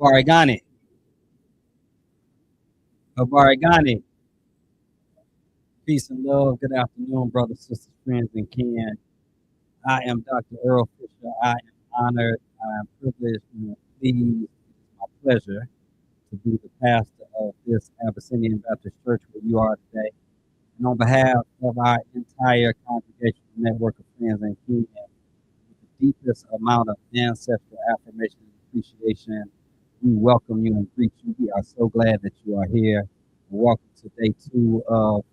Barigani, Barigani. Peace and love. Good afternoon, brothers, sisters, friends, and kin. I am Dr. Earl Fisher. I am honored. I am privileged and pleased. It's my pleasure to be the pastor of this Abyssinian Baptist Church where you are today. And on behalf of our entire congregational network of friends and kin, with the deepest amount of ancestral affirmation and appreciation, we welcome you and greet you. We are so glad that you are here. Welcome to day 2 of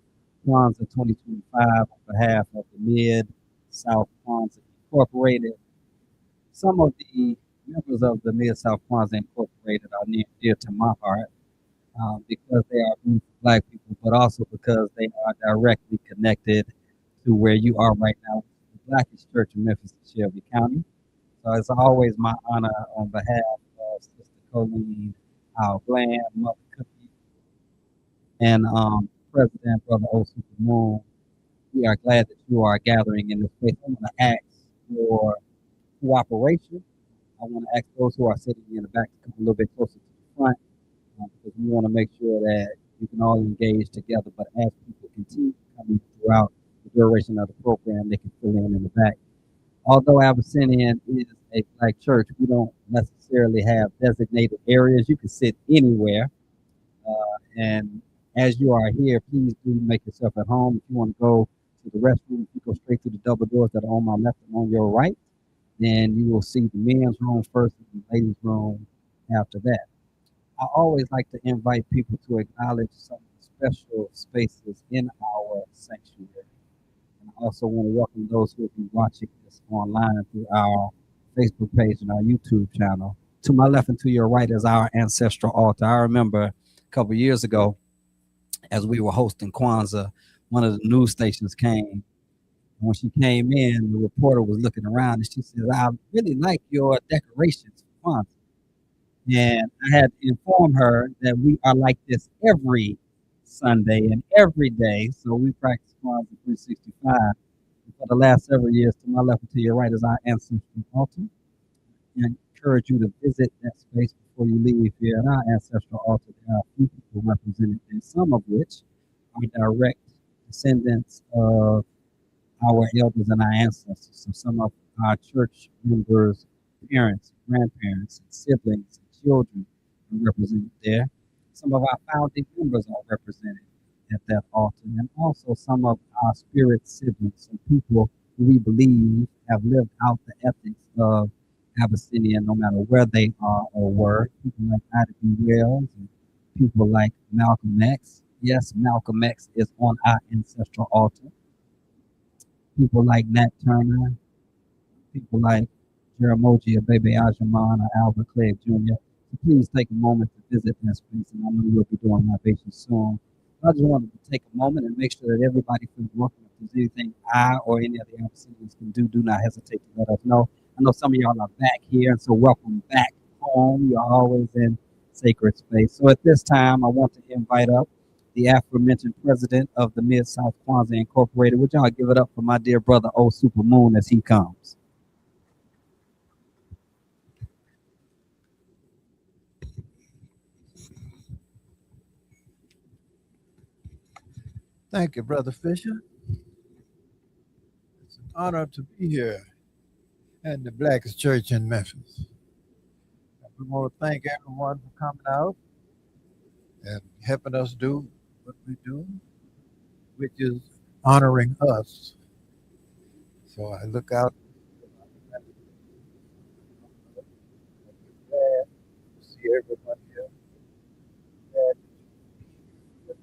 Kwanzaa 2025 on behalf of the Mid-South Kwanzaa Incorporated. Some of the members of the Mid-South Kwanzaa Incorporated are near dear to my heart because they are beautiful Black people, but also because they are directly connected to where you are right now, the Blackest Church in Memphis and Shelby County. So it's always my honor on behalf of Sister Colleen, our Glam, Mother Cookie, and President Brother O Super Moon. We are glad that you are gathering in this place. I want to ask for cooperation. I want to ask those who are sitting in the back to come a little bit closer to the front because we want to make sure that you can all engage together. But as people continue coming throughout the duration of the program, they can fill in the back. Although Abyssinian is a Black church, we don't necessarily have designated areas. You can sit anywhere. And as you are here, please do make yourself at home. If you want to go to the restroom, you go straight through the double doors that are on my left and on your right. Then you will see the men's room first and the ladies' room after that. I always like to invite people to acknowledge some of the special spaces in our sanctuary. And I also want to welcome those who will be watching this online through our Facebook page and our YouTube channel. To my left and to your right is our ancestral altar. I remember a couple of years ago, as we were hosting Kwanzaa, one of the news stations came. When she came in, the reporter was looking around and she said, I really like your decorations for Kwanzaa. And I had to inform her that we are like this every Sunday and every day. So we practice Kwanzaa 365. And for the last several years, to my left and to your right is our ancestral altar. And I encourage you to visit that space before you leave here. At our ancestral altar, there are a few people represented there, some of which are direct descendants of our elders and our ancestors. So some of our church members, parents, grandparents, and siblings, and children are represented there. Some of our founding members are represented at that altar, and also some of our spirit siblings, some people who we believe have lived out the ethics of Abyssinian, no matter where they are or were. People like Ida B. Wells and people like Malcolm X. Yes, Malcolm X is on our ancestral altar. People like Nat Turner, people like Jeramogi or Bebe Ajaman or Albert Clegg Jr. So please take a moment to visit that space, and I know you'll be doing libations soon. I just wanted to take a moment and make sure that everybody feels welcome. If there's anything I or any of the Abyssinians can do not hesitate to let us know. I know some of y'all are back here, and so welcome back home. You're always in sacred space. So at this time, I want to invite up the aforementioned president of the Mid-South Kwanzaa Incorporated. Would y'all give it up for my dear brother, O Super Moon, as he comes? Thank you, Brother Fisher. It's an honor to be here at the Blackest Church in Memphis. We want to thank everyone for coming out and helping us do what we do, which is honoring us. So I look out. Glad to see everyone here. Glad with us.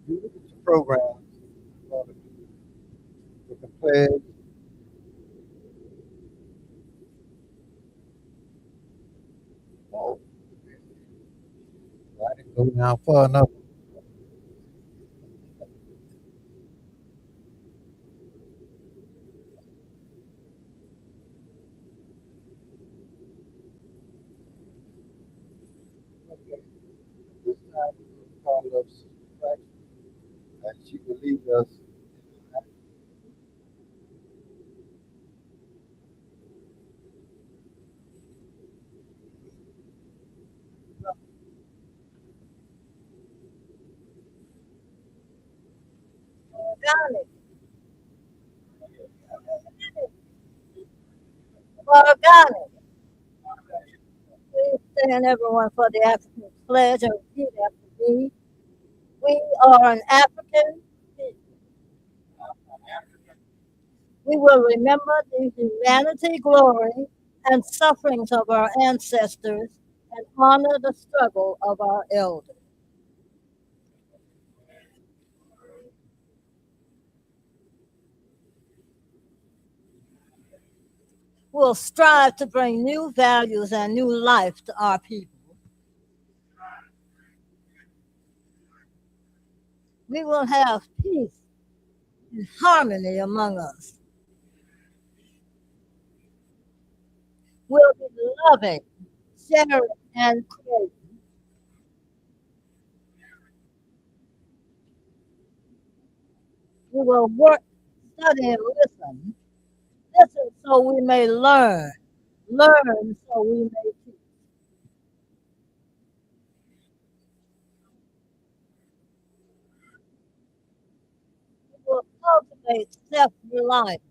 You look at the program, with the pledge. Oh, I didn't go down far enough. of satisfaction, and she will lead us. Organic, organic. Please stand everyone for the African pledge and repeat after me. We are an African people. We will remember the humanity, glory, and sufferings of our ancestors and honor the struggle of our elders. We'll strive to bring new values and new life to our people. We will have peace and harmony among us. We'll be loving, sharing, and creating. We will work, study, and listen. Listen so we may learn. Learn so we may teach. We will cultivate self-reliance.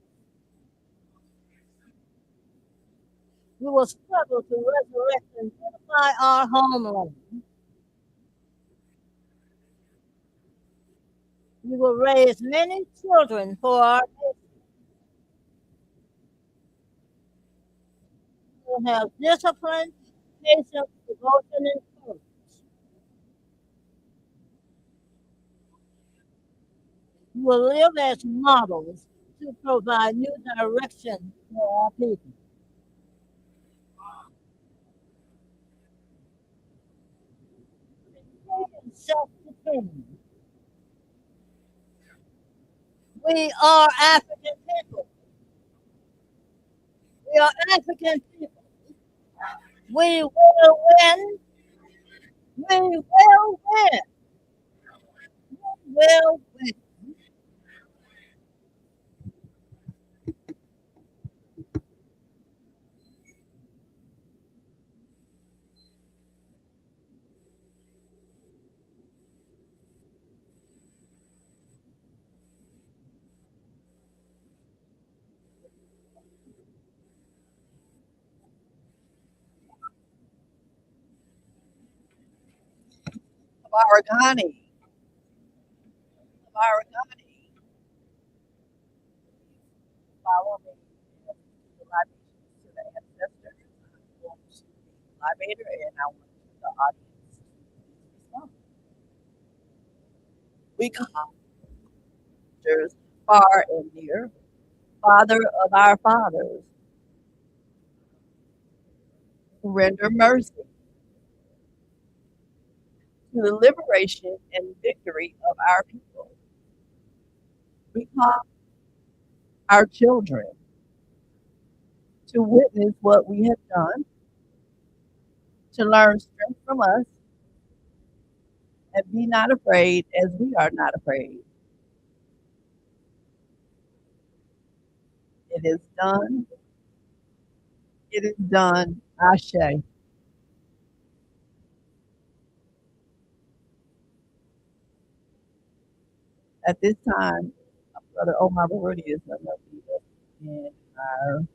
We will struggle to resurrect and unify our homeland. We will raise many children for our nation. We will have discipline, patience, devotion, and courage. We will live as models to provide new direction for our people. Self-determined. We are African people. We are African people. We will win. We will win. We will win. Baragani, Baragani, follow me the libations to the ancestors. I'm going to be the libator, and I want the audience to respond. We come, sisters, far and near, Father of our fathers, who render mercy to the liberation and victory of our people. We come, our children, to witness what we have done, to learn strength from us, and be not afraid as we are not afraid. It is done. It is done. Ashe. At this time, Brother Omar Barudi is going to lead us in our life.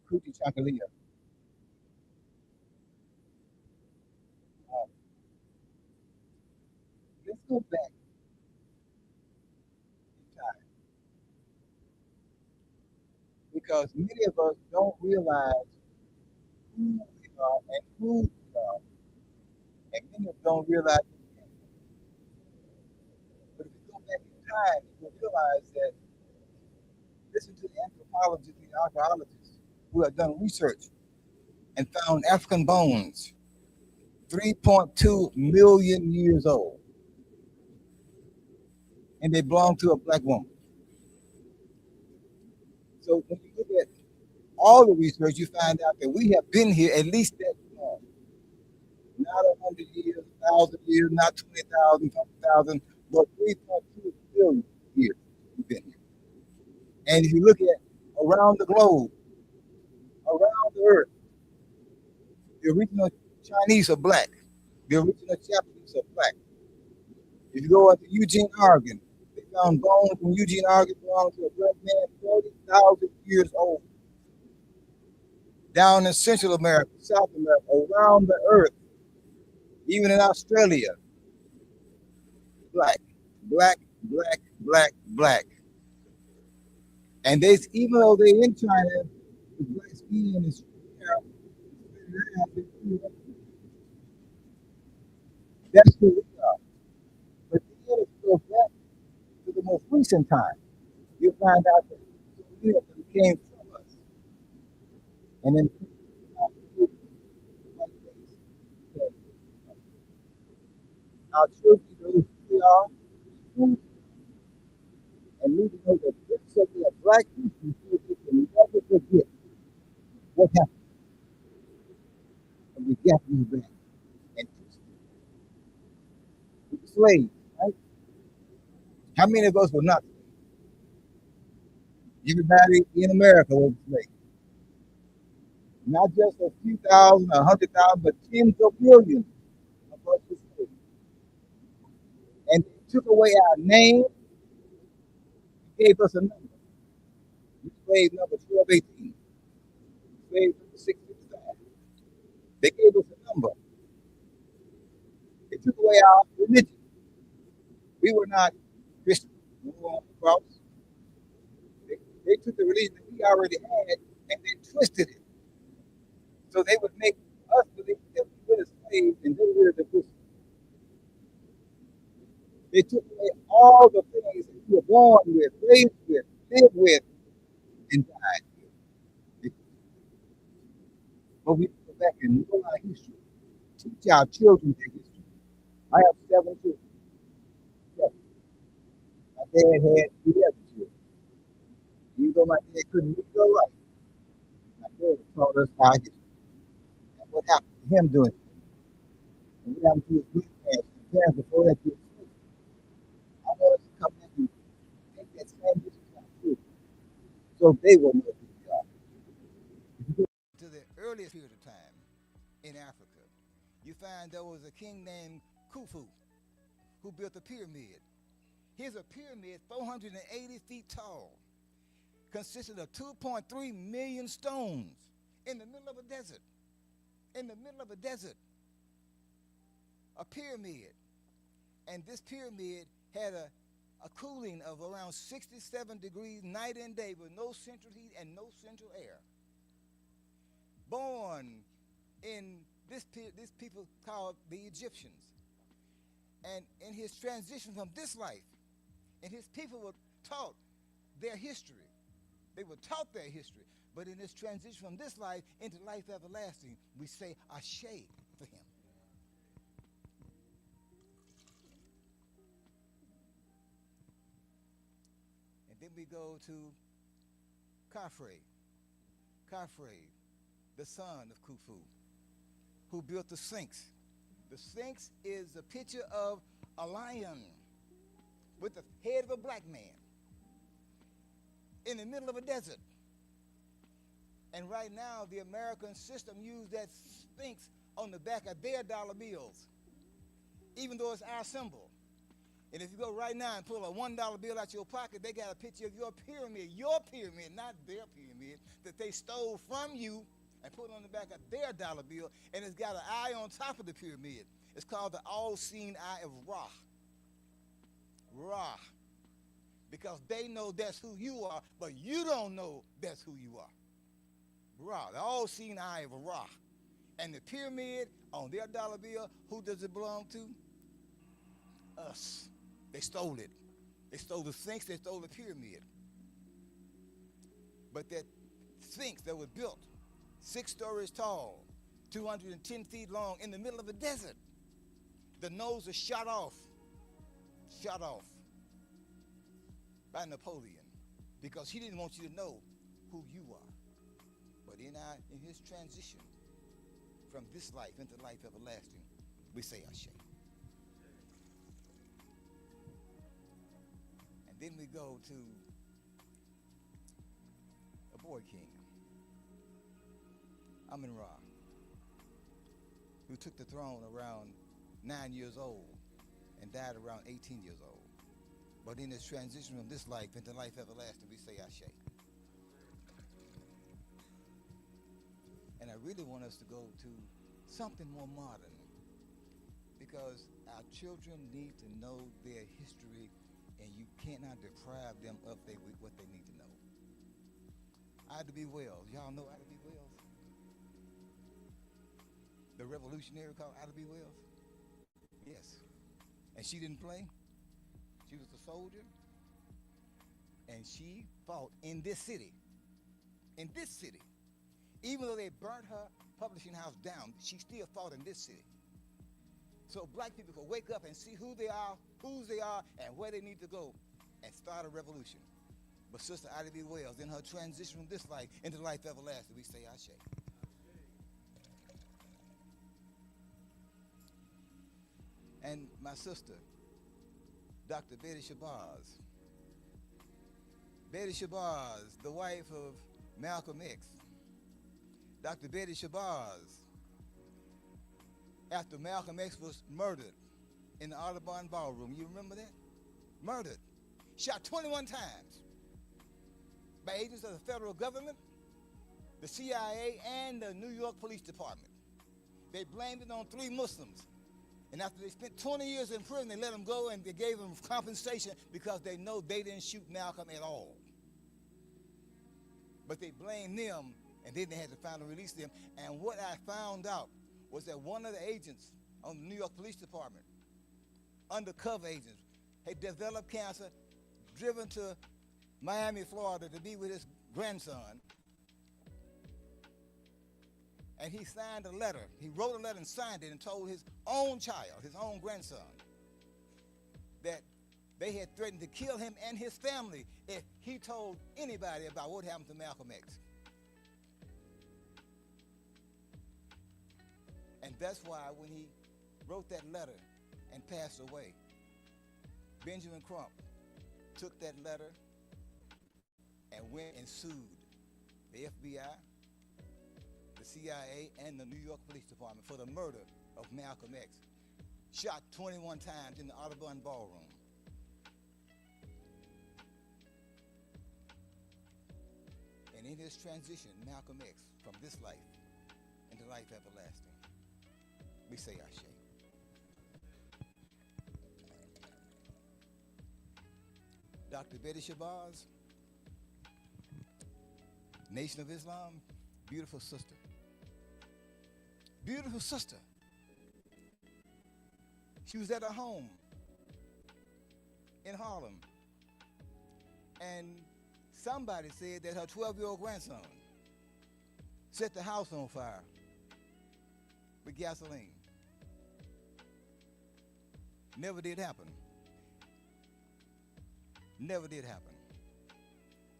Kujichagulia. Uh, let's go back in time because many of us don't realize who we are and who we are, and many of us don't realize it. But if you go back in time, you'll realize that Listen to the anthropologists and archaeologists who have done research and found African bones 3.2 million years old. And they belong to a black woman. So when you look at all the research, you find out that we have been here at least that long. Not 100 years, 1,000 years, not 20,000, 20,000, but 3.2 billion years we've been here. And if you look at around the globe, around the earth, the original Chinese are black. The original Japanese are black. If you go into Eugene, Oregon, they found bones from Eugene, Oregon belonging to a black man 40,000 years old. Down in Central America, South America, around the earth, even in Australia, black, black, black, black, black. And they, even though they're in China, the black skin is that's who we are. But then if you go back to the most recent time, you'll find out that it came from us. And then our children know who we are, and need to know that this is a black history so they can never forget what happened when the Japanese back and with the slaves, right? How many of us were not slaves? Everybody in America was a slave. Not just a few thousand, 100,000, but tens of millions of us were slaves. And they took away our name, gave us a number. Slave number 1218, slave number 655. They gave us a number. They took away our religion. We were not Christian. We were on the cross. They took the religion that we already had and they twisted it. So they would make us believe that we were slaves and they were the Christians. They took away all the things that we were born with, raised with, lived with, and died with. But we go back and know our history. Teach our children their history. I have 7 children. My dad had 11 children. Even though my dad couldn't read or write, my dad taught us our history. And what happened to him doing it. And what happened to his grandparents, his parents before that to his children. I want us to come back and take that same history to our children. So they will know who we are. If you go to the earliest period of time in Africa, you find there was a king named Khufu who built a pyramid. Here's a pyramid 480 feet tall, consisted of 2.3 million stones in the middle of a desert. In the middle of a desert, a pyramid. And this pyramid had a cooling of around 67 degrees night and day with no central heat and no central air. Born in this people called the Egyptians. And in his transition from this life, and his people were taught their history. They were taught their history. But in this transition from this life into life everlasting, we say Ashe for him. And then we go to Khafre, the son of Khufu, who built the Sphinx. The Sphinx is a picture of a lion with the head of a black man in the middle of a desert. And right now, the American system used that Sphinx on the back of their dollar bills, even though it's our symbol. And if you go right now and pull a $1 bill out your pocket, they got a picture of your pyramid, not their pyramid, that they stole from you and put on the back of their dollar bill, and it's got an eye on top of the pyramid. It's called the all-seeing eye of Ra. Ra. Because they know that's who you are, but you don't know that's who you are. Ra, the all-seeing eye of Ra. And the pyramid on their dollar bill, who does it belong to? Us. They stole it. They stole the Sphinx, they stole the pyramid. But that Sphinx that was built 6 stories tall, 210 feet long in the middle of a desert, the nose was shot off by Napoleon because he didn't want you to know who you are. But in his transition from this life into life everlasting, we say Ashe. And then we go to a boy king, Amun-Ra, who took the throne around 9 years old and died around 18 years old. But in his transition from this life into life everlasting, we say Ashe. And I really want us to go to something more modern, because our children need to know their history, and you cannot deprive them of what they need to know. Ida B. Wells, y'all know Ida B. Wells? The revolutionary called Ida B. Wells? Yes. And she didn't play. She was a soldier, and she fought in this city. In this city. Even though they burnt her publishing house down, she still fought in this city. So black people could wake up and see who they are, whose they are, and where they need to go, and start a revolution. But Sister Ida B. Wells, in her transition from this life into life everlasting, we say Ashe. And my sister, Dr. Betty Shabazz. Betty Shabazz, the wife of Malcolm X. Dr. Betty Shabazz, after Malcolm X was murdered in the Audubon Ballroom, you remember that? Murdered, shot 21 times by agents of the federal government, the CIA, and the New York Police Department. They blamed it on 3 Muslims. And after they spent 20 years in prison, they let them go, and they gave them compensation because they know they didn't shoot Malcolm at all. But they blamed them, and then they had to finally release them. And what I found out was that one of the agents on the New York Police Department, undercover agents, had developed cancer, driven to Miami, Florida to be with his grandson. And he signed a letter. He wrote a letter and signed it and told his own child, his own grandson, that they had threatened to kill him and his family if he told anybody about what happened to Malcolm X. And that's why when he wrote that letter and passed away, Benjamin Crump took that letter and went and sued the FBI, the CIA, and the New York Police Department for the murder of Malcolm X, shot 21 times in the Audubon Ballroom. And in his transition, Malcolm X, from this life into life everlasting, we say Ashe. Dr. Betty Shabazz, Nation of Islam, beautiful sister. Beautiful sister. She was at her home in Harlem, and somebody said that her 12-year-old grandson set the house on fire with gasoline. Never did happen. Never did happen.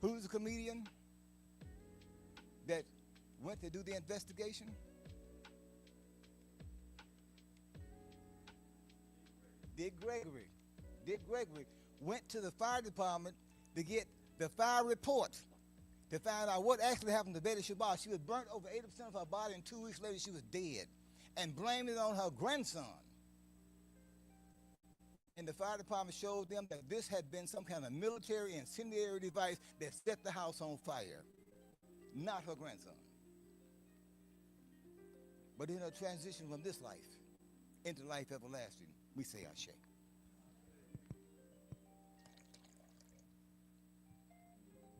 Who's the comedian that went to do the investigation? Dick Gregory. Dick Gregory went to the fire department to get the fire report to find out what actually happened to Betty Shabazz. She was burnt over 80% of her body, and 2 weeks later she was dead, and blamed it on her grandson. And the fire department showed them that this had been some kind of military incendiary device that set the house on fire, not her grandson. But in her transition from this life into life everlasting, we say Ashe.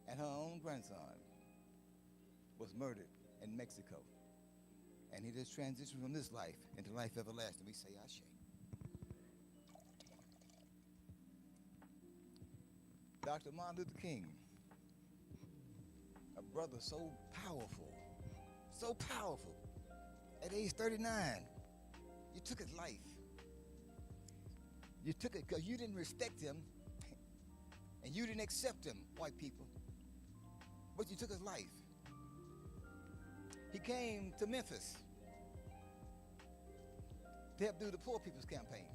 And her own grandson was murdered in Mexico. And he just transitioned from this life into life everlasting. We say Ashe. Dr. Martin Luther King, A brother so powerful. So powerful. At age 39, you took his life. You took it because you didn't respect him and you didn't accept him, white people. But you took his life. He came to Memphis to help do the Poor People's Campaign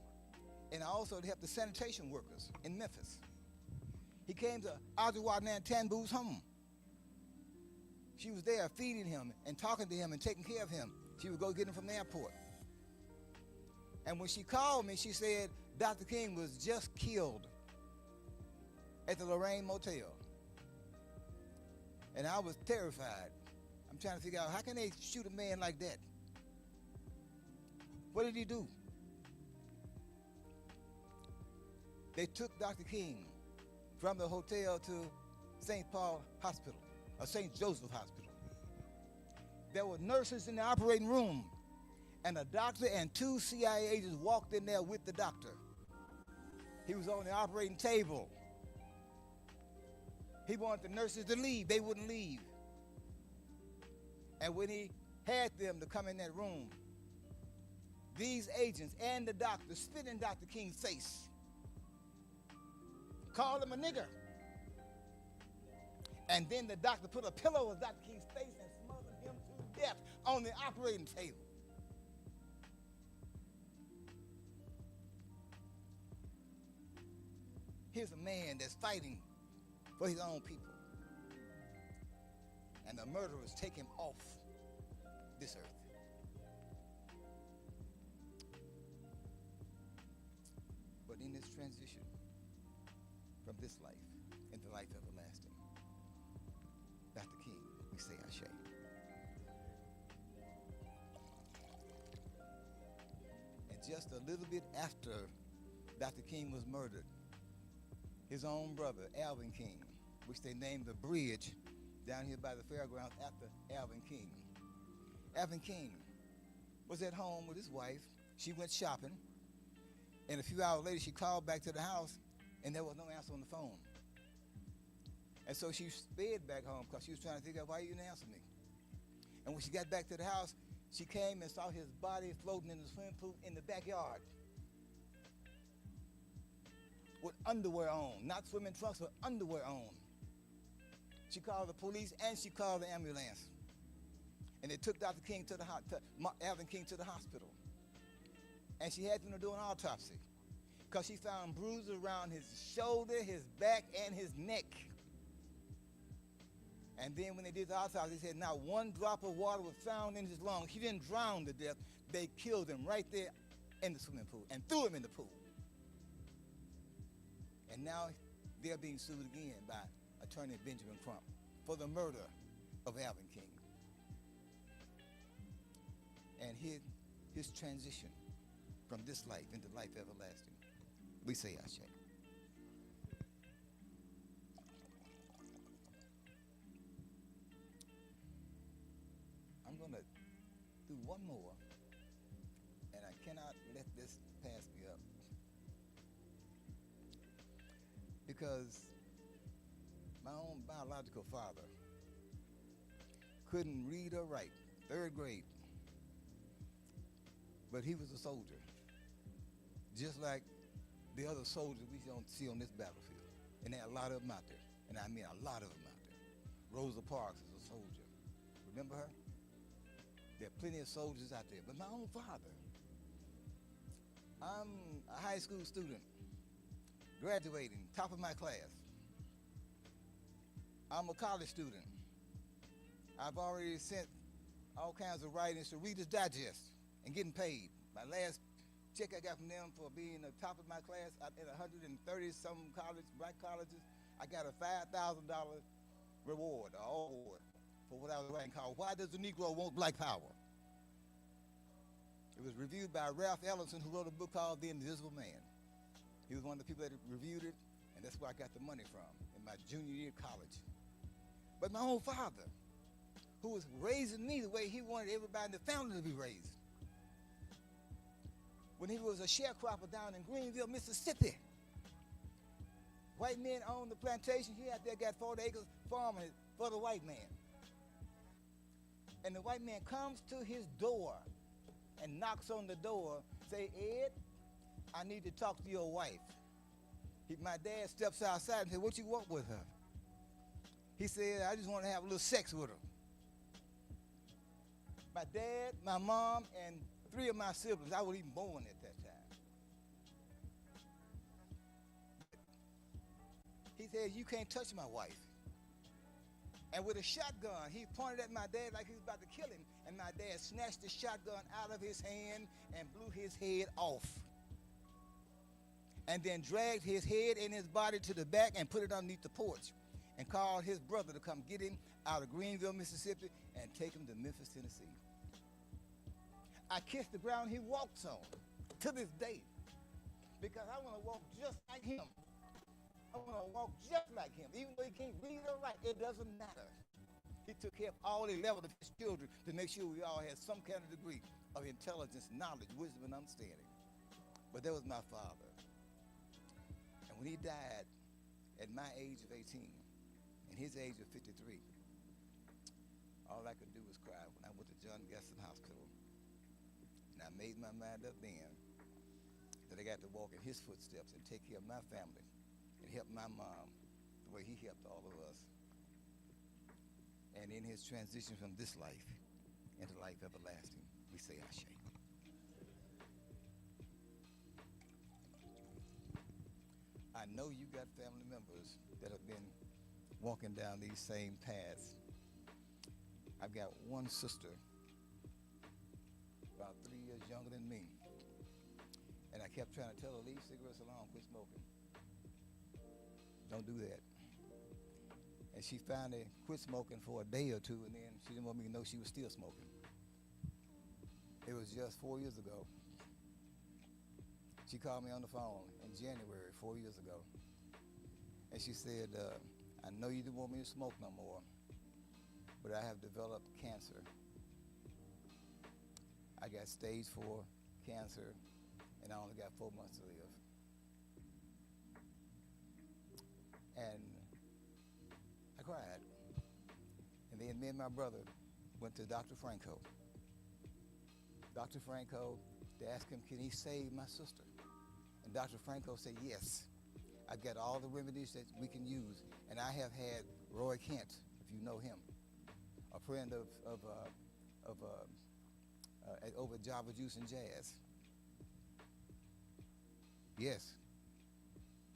and also to help the sanitation workers in Memphis. He came to Ajuwa Tanbu's home. She was there feeding him and talking to him and taking care of him. She would go get him from the airport. And when she called me, she said Dr. King was just killed at the Lorraine Motel. And I was terrified. I'm trying to figure out, how can they shoot a man like that? What did he do? They took Dr. King from the hotel to St. Paul Hospital, or St. Joseph Hospital. There were nurses in the operating room, and a doctor and 2 CIA agents walked in there with the doctor. He was on the operating table. He wanted the nurses to leave. They wouldn't leave. And when he had them to come in that room, these agents and the doctor spit in Dr. King's face, called him a nigger. And then the doctor put a pillow on Dr. King's face and smothered him to death on the operating table. Here's a man that's fighting for his own people. And the murderers take him off this earth. But in this transition from this life into life everlasting, Dr. King, we say Ashe. And just a little bit after Dr. King was murdered, his own brother, Alvin King, which they named the bridge down here by the fairgrounds after Alvin King. Alvin King was at home with his wife. She went shopping, and a few hours later she called back to the house and there was no answer on the phone. And so she sped back home because she was trying to figure out, why you didn't answer me? And when she got back to the house, she came and saw his body floating in the swimming pool in the backyard with underwear on, not swimming trunks, but underwear on. She called the police and she called the ambulance. And they took Dr. King to Alvin King to the hospital. And she had them to do an autopsy because she found bruises around his shoulder, his back, and his neck. And then when they did the autopsy, they said not one drop of water was found in his lungs. He didn't drown to death. They killed him right there in the swimming pool and threw him in the pool. And now they're being sued again by attorney Benjamin Crump for the murder of Alvin King. And his transition from this life into life everlasting. We say Ashe. I'm going to do one more, and I cannot let this pass me up. Because my own biological father couldn't read or write, 3rd grade, but he was a soldier, just like the other soldiers we don't see on this battlefield. And there are a lot of them out there, and I mean a lot of them out there. Rosa Parks is a soldier. Remember her? There are plenty of soldiers out there, but my own father, I'm a high school student, graduating, top of my class. I'm a college student. I've already sent all kinds of writings to Reader's Digest and getting paid. My last check I got from them for being the top of my class in 130 some black colleges, I got a $5,000 reward, or award, for what I was writing called Why Does the Negro Want Black Power? It was reviewed by Ralph Ellison, who wrote a book called The Invisible Man. He was one of the people that reviewed it, and that's where I got the money from in my junior year of college. But my own father, who was raising me the way he wanted everybody in the family to be raised. When he was a sharecropper down in Greenville, Mississippi, white men owned the plantation. He out there got 40 acres farming for the white man. And the white man comes to his door and knocks on the door, say, Ed, I need to talk to your wife. My dad steps outside and says, what you want with her? He said, I just want to have a little sex with her. My dad, my mom, and 3 of my siblings, I wasn't even born at that time. He said, you can't touch my wife. And with a shotgun, he pointed at my dad like he was about to kill him, and my dad snatched the shotgun out of his hand and blew his head off. And then dragged his head and his body to the back and put it underneath the porch and called his brother to come get him out of Greenville, Mississippi and take him to Memphis, Tennessee. I kissed the ground he walks on to this day because I want to walk just like him. I want to walk just like him. Even though he can't read or write, it doesn't matter. He took care of all 11 of his children to make sure we all had some kind of degree of intelligence, knowledge, wisdom, and understanding. But that was my father. And when he died at my age of 18 and his age of 53, all I could do was cry when I went to John Gaston Hospital. And I made my mind up then that I got to walk in his footsteps and take care of my family and help my mom the way he helped all of us. And in his transition from this life into life everlasting, we say Ashe. I know you got family members that have been walking down these same paths. I've got one sister, about 3 years younger than me. And I kept trying to tell her, leave cigarettes alone, quit smoking. Don't do that. And she finally quit smoking for a day or two, and then she didn't want me to know she was still smoking. It was just 4 years ago. She called me on the phone in January, 4 years ago. And she said, I know you didn't want me to smoke no more, but I have developed cancer. I got stage 4 cancer, and I only got 4 months to live. And I cried. And then me and my brother went to Dr. Franco. Dr. Franco, to ask him, can he save my sister? And Dr. Franco said, yes. I've got all the remedies that we can use. And I have had Roy Kent, if you know him, a friend over Java Juice and Jazz. Yes.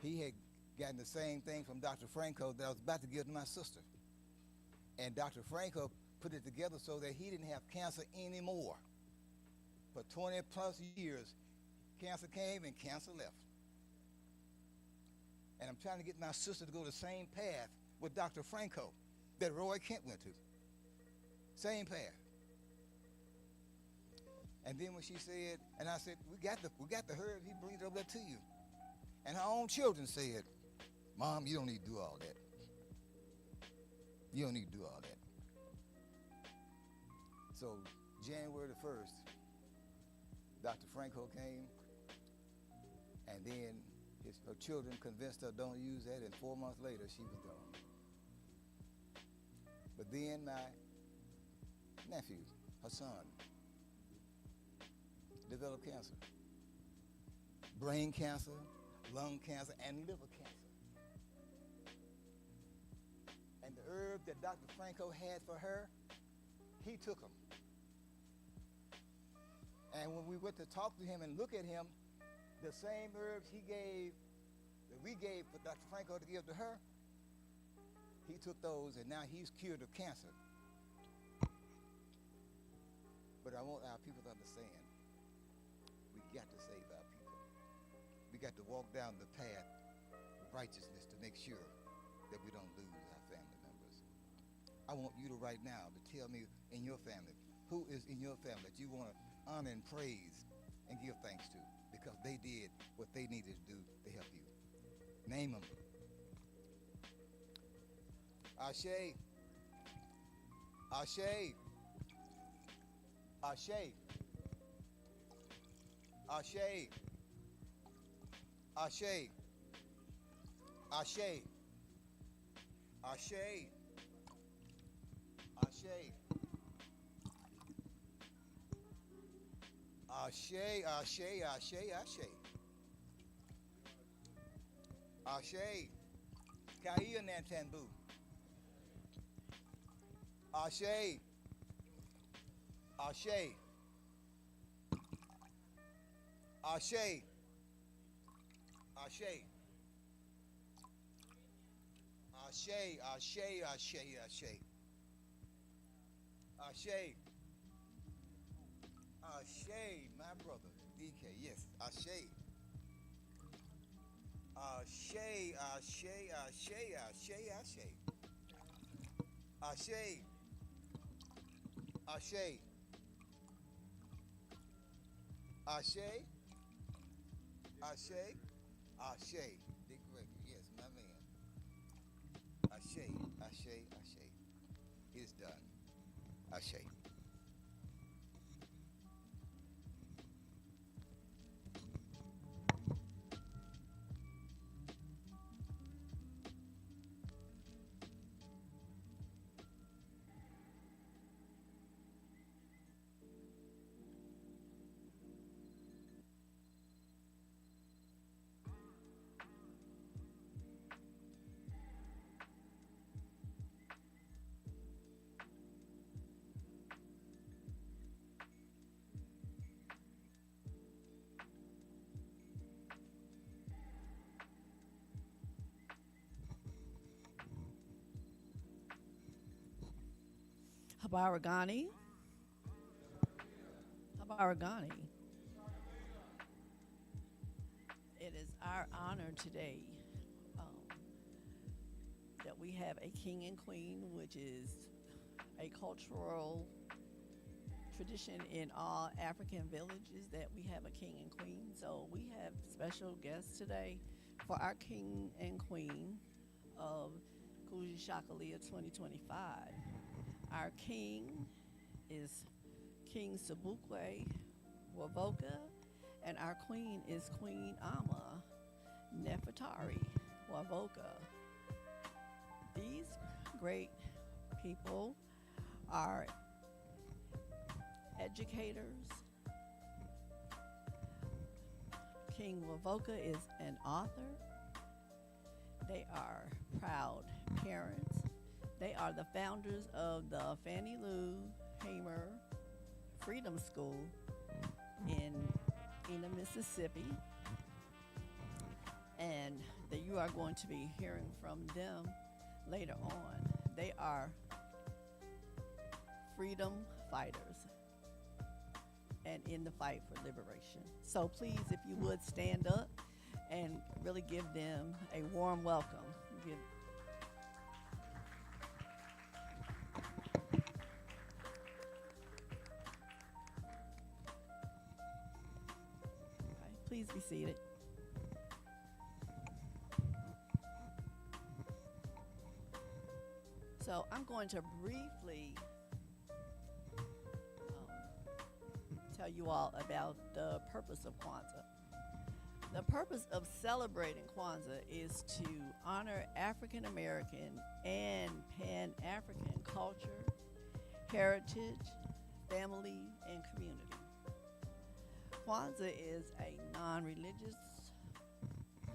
He had gotten the same thing from Dr. Franco that I was about to give to my sister. And Dr. Franco put it together so that he didn't have cancer anymore. For 20 plus years, cancer came and cancer left. And I'm trying to get my sister to go the same path with Dr. Franco that Roy Kent went to. Same path. And then when she said, and I said, we got the herb, he brings it over there to you. And her own children said, Mom, you don't need to do all that. You don't need to do all that. So January the 1st, Dr. Franco came, and then her children convinced her don't use that, and 4 months later she was gone. But then my nephew, her son, developed cancer. Brain cancer, lung cancer, and liver cancer. And the herb that Dr. Franco had for her, he took them. And when we went to talk to him and look at him, the same herbs he gave, that we gave for Dr. Franco to give to her, he took those, and now he's cured of cancer. But I want our people to understand, we got to save our people. We got to walk down the path of righteousness to make sure that we don't lose our family members. I want you to right now to tell me in your family, who is in your family that you want to honor and praise and give thanks to because they did what they needed to do to help you. Name them. Ashe. Ashe. Ashe. Ashe. Ashe. Ashe. Ashe. Ashe. Ashe, Ashe, Ashe, Ashe. Ashe. Kaiya Nantambu. Ashe. Ashe. Ashe. Ashe. Ashe, Ashe, Ashe, Ashe. Ashe. Ashe, my brother. DK, yes. Ashe. Ashe, Ashe, Ashe, Ashe, Ashe. Ashe. Ashe. Ashe. Ashe. Ashe. Dick Gregory, yes, my man. Ashe. Ashe. Ashe. It's done. Ashe. Habaragani. Habaragani. It is our honor today that we have a king and queen, which is a cultural tradition in all African villages that we have a king and queen. So we have special guests today for our king and queen of Kujichagulia 2025. Our king is King Sabukwe Wavoka, and our queen is Queen Ama Nefertari Wavoka. These great people are educators. King Wavoka is an author. They are proud parents. They are the founders of the Fannie Lou Hamer Freedom School in Enna, Mississippi. And that you are going to be hearing from them later on. They are freedom fighters and in the fight for liberation. So please, if you would stand up and really give them a warm welcome. Please be seated. So I'm going to briefly tell you all about the purpose of Kwanzaa. The purpose of celebrating Kwanzaa is to honor African American and Pan-African culture, heritage, family, and community. Kwanzaa is a non-religious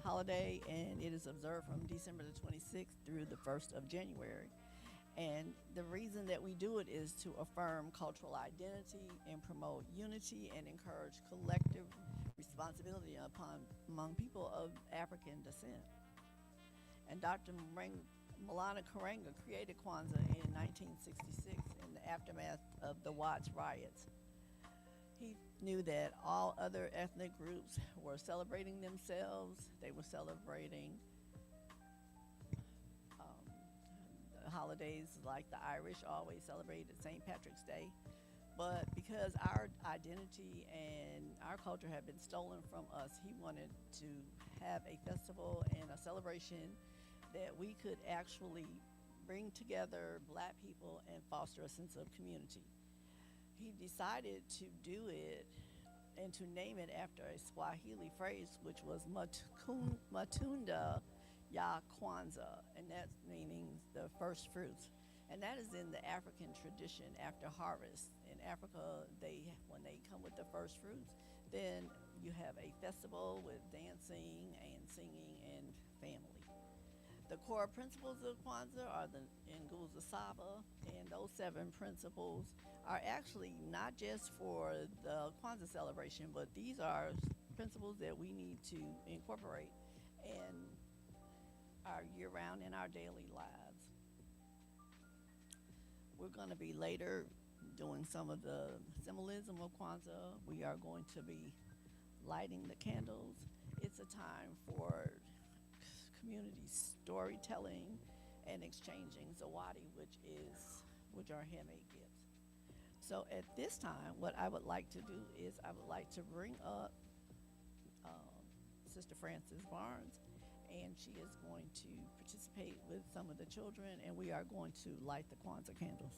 holiday, and it is observed from December the 26th through the 1st of January. And the reason that we do it is to affirm cultural identity and promote unity and encourage collective responsibility among people of African descent. And Dr. Malana Karenga created Kwanzaa in 1966 in the aftermath of the Watts riots. He knew that all other ethnic groups were celebrating themselves. They were celebrating the holidays like the Irish always celebrated St. Patrick's Day. But because our identity and our culture had been stolen from us, he wanted to have a festival and a celebration that we could actually bring together Black people and foster a sense of community. He decided to do it and to name it after a Swahili phrase, which was Matunda ya Kwanzaa, and that's meaning the first fruits. And that is in the African tradition after harvest. In Africa, when they come with the first fruits, then you have a festival with dancing and singing and family. The core principles of Kwanzaa are the Nguzo Saba, and those 7 principles are actually not just for the Kwanzaa celebration, but these are principles that we need to incorporate in our year-round in our daily lives. We're going to be later doing some of the symbolism of Kwanzaa. We are going to be lighting the candles. It's a time for community storytelling and exchanging zawadi, which are handmade gifts. So at this time, what I would like to do is I would like to bring up Sister Frances Barnes, and she is going to participate with some of the children, and we are going to light the Kwanzaa candles.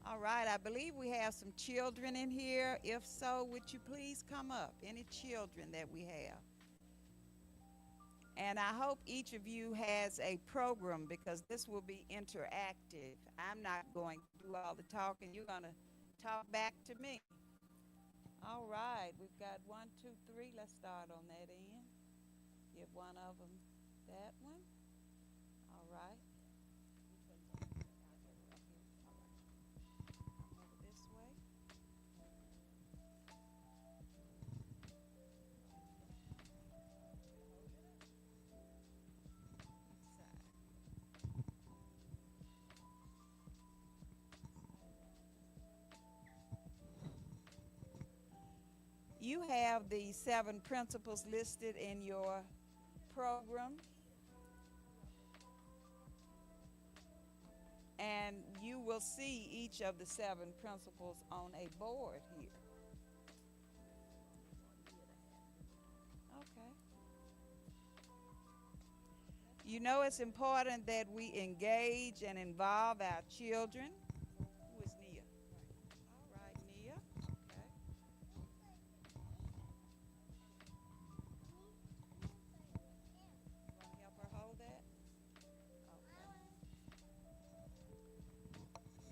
All right, I believe we have some children in here. If so, would you please come up? Any children that we have? And I hope each of you has a program, because this will be interactive. I'm not going to do all the talking. You're going to talk back to me. All right, we've got 1, 2, 3. Let's start on that end. Give one of them that one. All right. Come over this way. You have the 7 principles listed in your program, and you will see each of the 7 principles on a board here. Okay. You know, it's important that we engage and involve our children. Who is Nia? All right, Nia. Okay. You want to help her hold that? Okay.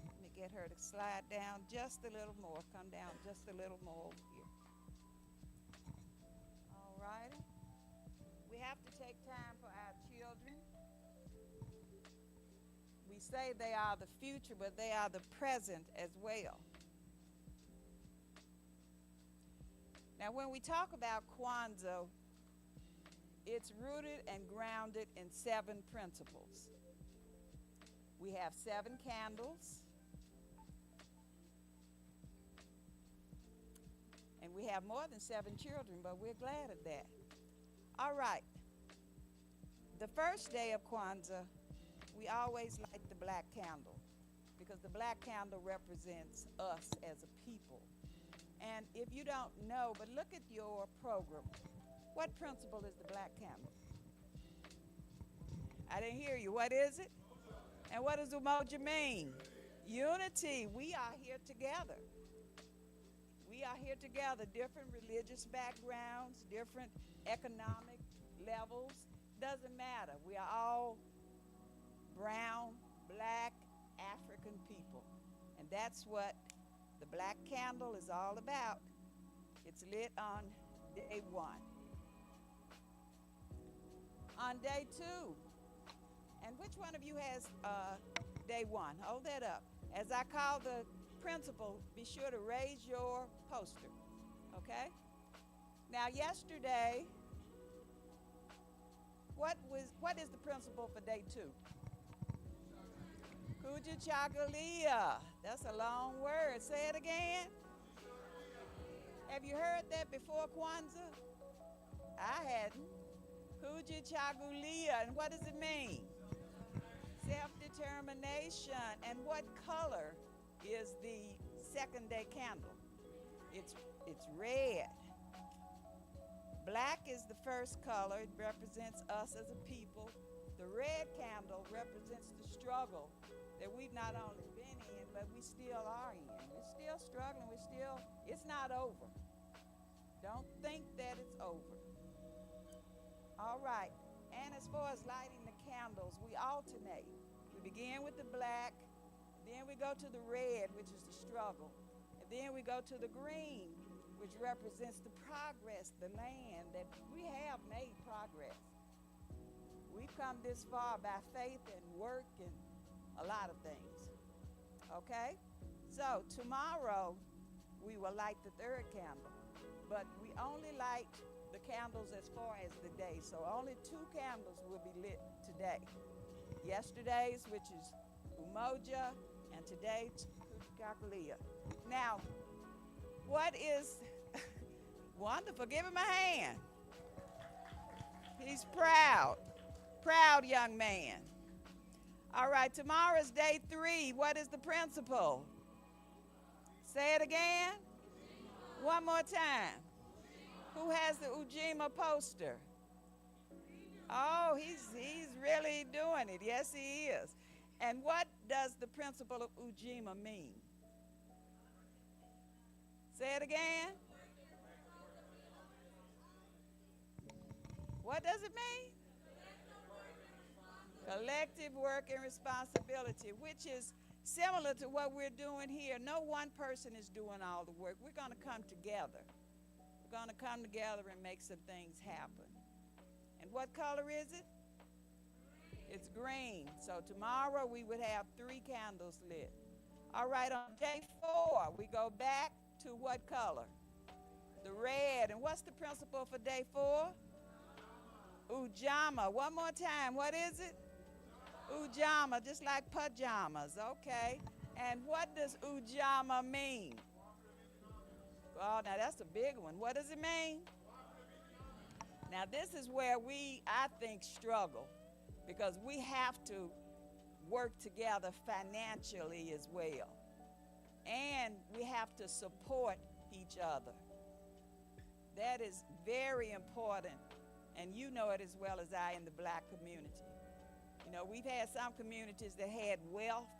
Let me get her to slide down just a little more. Come down just a little more over here. All righty. We have to take time for our children. We say they are the future, but they are the present as well. Now, when we talk about Kwanzaa, it's rooted and grounded in 7 principles. We have 7 candles, and we have more than 7 children, but we're glad of that. All right. The first day of Kwanzaa, we always light the black candle, because the black candle represents us as a people. And if you don't know, but look at your program. What principle is the black candle? I didn't hear you. What is it? And what does umoja mean? Unity. We are here together. We are here together, different religious backgrounds, different economic levels. Doesn't matter. We are all brown, black, African people. And that's what the black candle is all about. It's lit on day 1. On day 2, and which one of you has day 1? Hold that up. As I call the principal, be sure to raise your poster, okay? Now, yesterday, what is the principle for day 2? Kujichagulia. That's a long word. Say it again. Have you heard that before Kwanzaa? I hadn't. Kujichagulia. And what does it mean? Self-determination. And what color is the second day candle? It's red. Black is the first color. It represents us as a people. The red candle represents the struggle that we've not only been in, but we still are in. We're still struggling. It's not over. Don't think that it's over. All right. And as far as lighting the candles, we alternate. We begin with the black, then we go to the red, which is the struggle, and then we go to the green, which represents the progress, the land, that we have made progress. We've come this far by faith and work and a lot of things. Okay? So tomorrow we will light the third candle, but we only light the candles as far as the day. So only 2 candles will be lit today. Yesterday's, which is Umoja, and today, Kujichagulia. Now, what is wonderful? Give him a hand. He's proud. Proud young man. All right, tomorrow's day 3. What is the principle? Say it again. One more time. Who has the Ujima poster? Oh, he's really doing it. Yes, he is. And what does the principle of Ujima mean? Say it again. What does it mean? Collective work and responsibility, which is similar to what we're doing here. No one person is doing all the work. We're going to come together. We're going to come together and make some things happen. And what color is it? It's green. So tomorrow we would have 3 candles lit. All right, on day 4, we go back to what color? The red. And what's the principle for day 4? Ujama. One more time. What is it? Ujama, just like pajamas. Okay. And what does Ujama mean? Oh, now that's a big one. What does it mean? Now this is where I think, struggle, because we have to work together financially as well. And we have to support each other. That is very important. And you know it as well as I in the black community. You know, we've had some communities that had wealth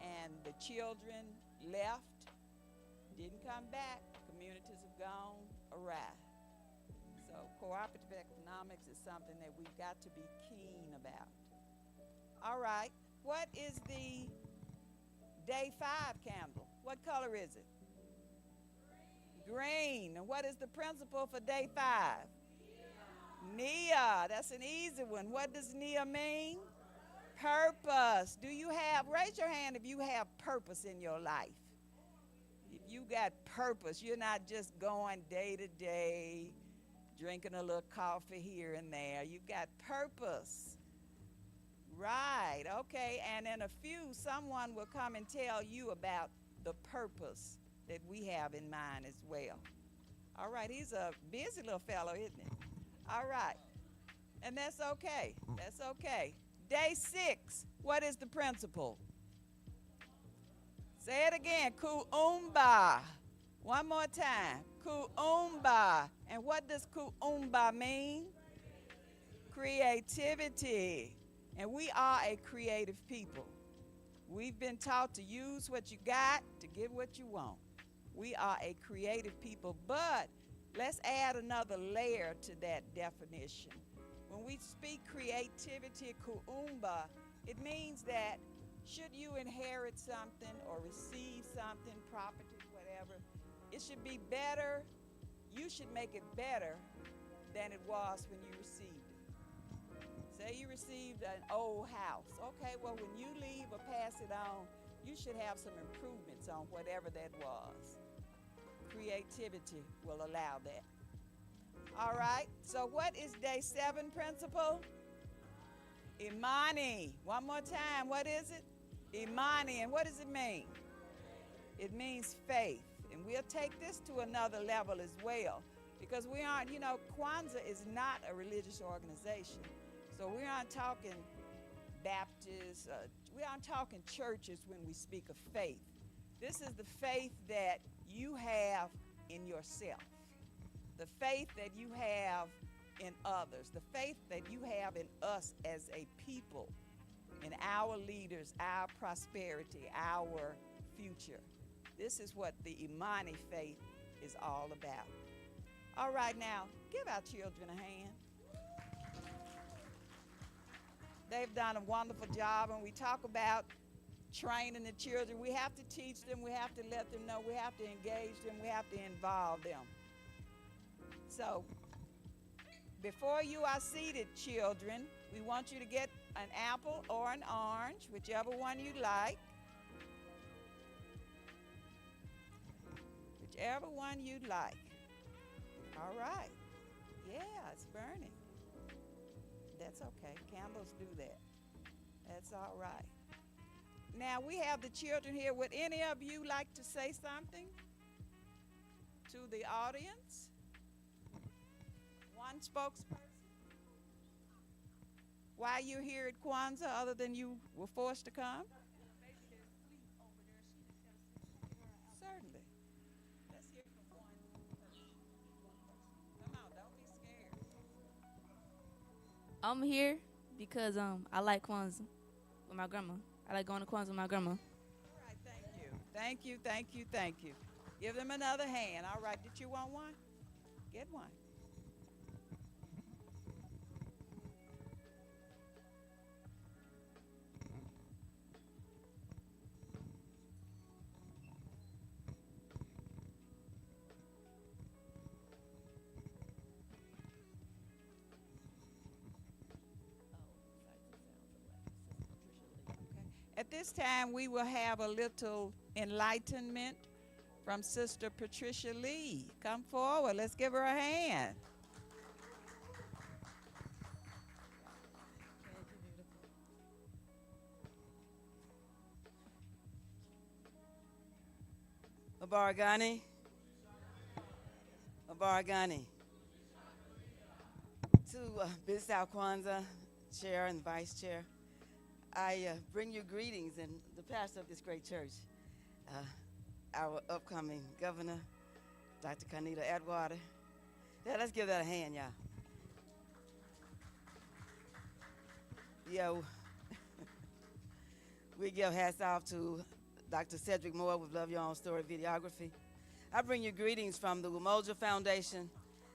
and the children left, didn't come back. Communities have gone awry. So cooperative economics is something that we've got to be keen about. All right, what is the day 5 candle? What color is it? Green. And what is the principle for day 5? Nia. That's an easy one. What does Nia mean? Purpose. Raise your hand if you have purpose in your life. If you got purpose, you're not just going day to day, drinking a little coffee here and there. You've got purpose. Right, okay, and in a few, someone will come and tell you about the purpose that we have in mind as well. All right, he's a busy little fellow, isn't he? All right, and that's okay, that's okay. Day 6, what is the principle? Say it again, Kuumba. One more time, Kuumba. And what does Kuumba mean? Creativity. And we are a creative people. We've been taught to use what you got to get what you want. We are a creative people, but let's add another layer to that definition. When we speak creativity, Kuumba, it means that should you inherit something or receive something, property, whatever, it should be better. You should make it better than it was when you received it. Say you received an old house. Okay, well, when you leave or pass it on, you should have some improvements on whatever that was. Creativity will allow that. All right, so what is day 7 principle? Imani. One more time, what is it? Imani, and what does it mean? It means faith, and we'll take this to another level as well, because we aren't, Kwanzaa is not a religious organization, so we aren't talking Baptists, we aren't talking churches when we speak of faith. This is the faith that you have in yourself, the faith that you have in others, the faith that you have in us as a people, in our leaders, our prosperity, our future. This is what the Imani faith is all about. All right, now, give our children a hand. They've done a wonderful job, and we talk about training the children. We have to teach them, we have to let them know, we have to engage them, we have to involve them. So, before you are seated, children, we want you to get an apple or an orange, whichever one you like. Whichever one you like. All right. Yeah, it's burning. That's okay. Candles do that. That's all right. Now we have the children here. Would any of you like to say something to the audience? One spokesperson? Why you here at Kwanzaa other than you were forced to come? Certainly. Let's hear from one person. Come on, don't be scared. I'm here because I like Kwanzaa with my grandma. I like going to Kwanzaa with my grandma. All right, thank you. Thank you, thank you, thank you. Give them another hand. All right, did you want one? Get one. At this time, we will have a little enlightenment from Sister Patricia Lee. Come forward. Let's give her a hand. Abaragani. Abaragani. To Mid-South Kwanzaa, Chair and Vice Chair, I bring you greetings and the pastor of this great church, our upcoming governor, Dr. Kanita Atwater. Yeah, let's give that a hand, y'all. Yeah, we give hats off to Dr. Cedric Moore with Love Your Own Story Videography. I bring you greetings from the Umoja Foundation,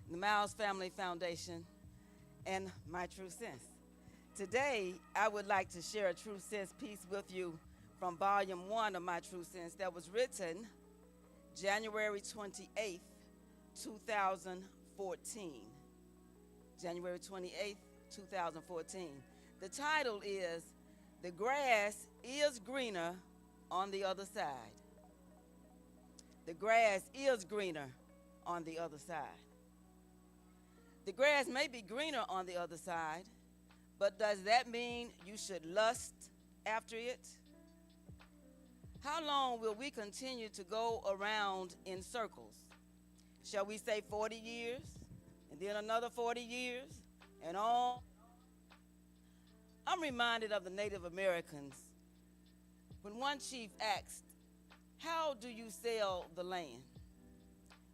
the Miles Family Foundation, and My True Sense. Today, I would like to share a True Sense piece with you from Volume 1 of My True Sense that was written January 28th, 2014. January 28th, 2014. The title is The Grass is Greener on the Other Side. The grass is greener on the other side. The grass may be greener on the other side, but does that mean you should lust after it? How long will we continue to go around in circles? Shall we say 40 years, and then another 40 years, and on? I'm reminded of the Native Americans when one chief asked, "How do you sell the land?"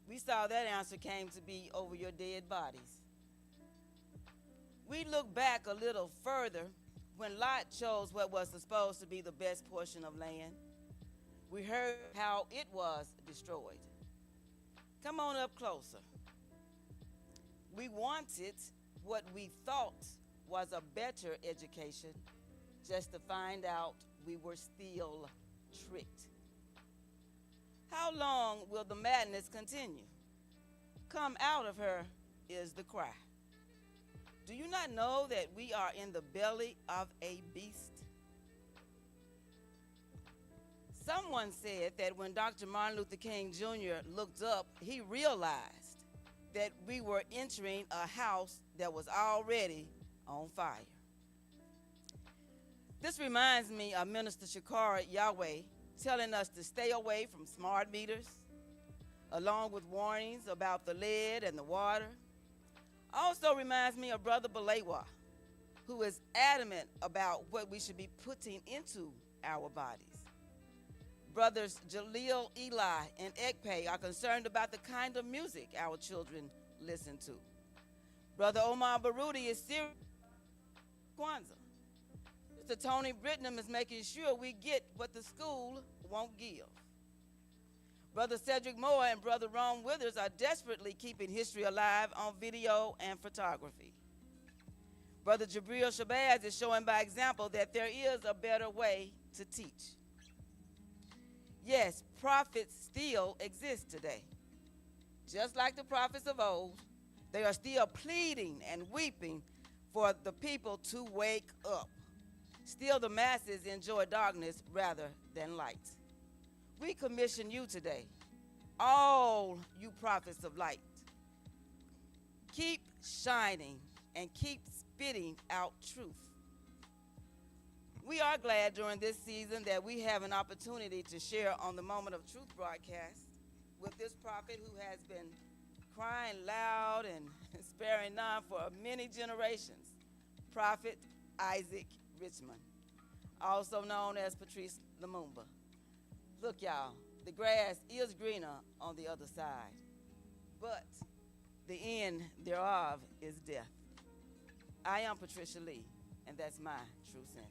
We saw that answer came to be over your dead bodies. We look back a little further when Lot chose what was supposed to be the best portion of land. We heard how it was destroyed. Come on up closer. We wanted what we thought was a better education, just to find out we were still tricked. How long will the madness continue? Come out of her is the cry. Do you not know that we are in the belly of a beast? Someone said that when Dr. Martin Luther King Jr. looked up, he realized that we were entering a house that was already on fire. This reminds me of Minister Shakara Yahweh telling us to stay away from smart meters, along with warnings about the lead and the water. Also reminds me of Brother Balewa, who is adamant about what we should be putting into our bodies. Brothers Jaleel, Eli, and Ekpe are concerned about the kind of music our children listen to. Brother Omar Baruti is serious about Kwanzaa. Mr. Tony Brittenham is making sure we get what the school won't give. Brother Cedric Moore and Brother Ron Withers are desperately keeping history alive on video and photography. Brother Jabril Shabazz is showing by example that there is a better way to teach. Yes, prophets still exist today. Just like the prophets of old, they are still pleading and weeping for the people to wake up. Still, the masses enjoy darkness rather than light. We commission you today, all you prophets of light. Keep shining and keep spitting out truth. We are glad during this season that we have an opportunity to share on the Moment of Truth broadcast with this prophet who has been crying loud and sparing none for many generations, Prophet Isaac Richmond, also known as Patrice Lumumba. Look, y'all, the grass is greener on the other side, but the end thereof is death. I am Patricia Lee, and that's my true sense.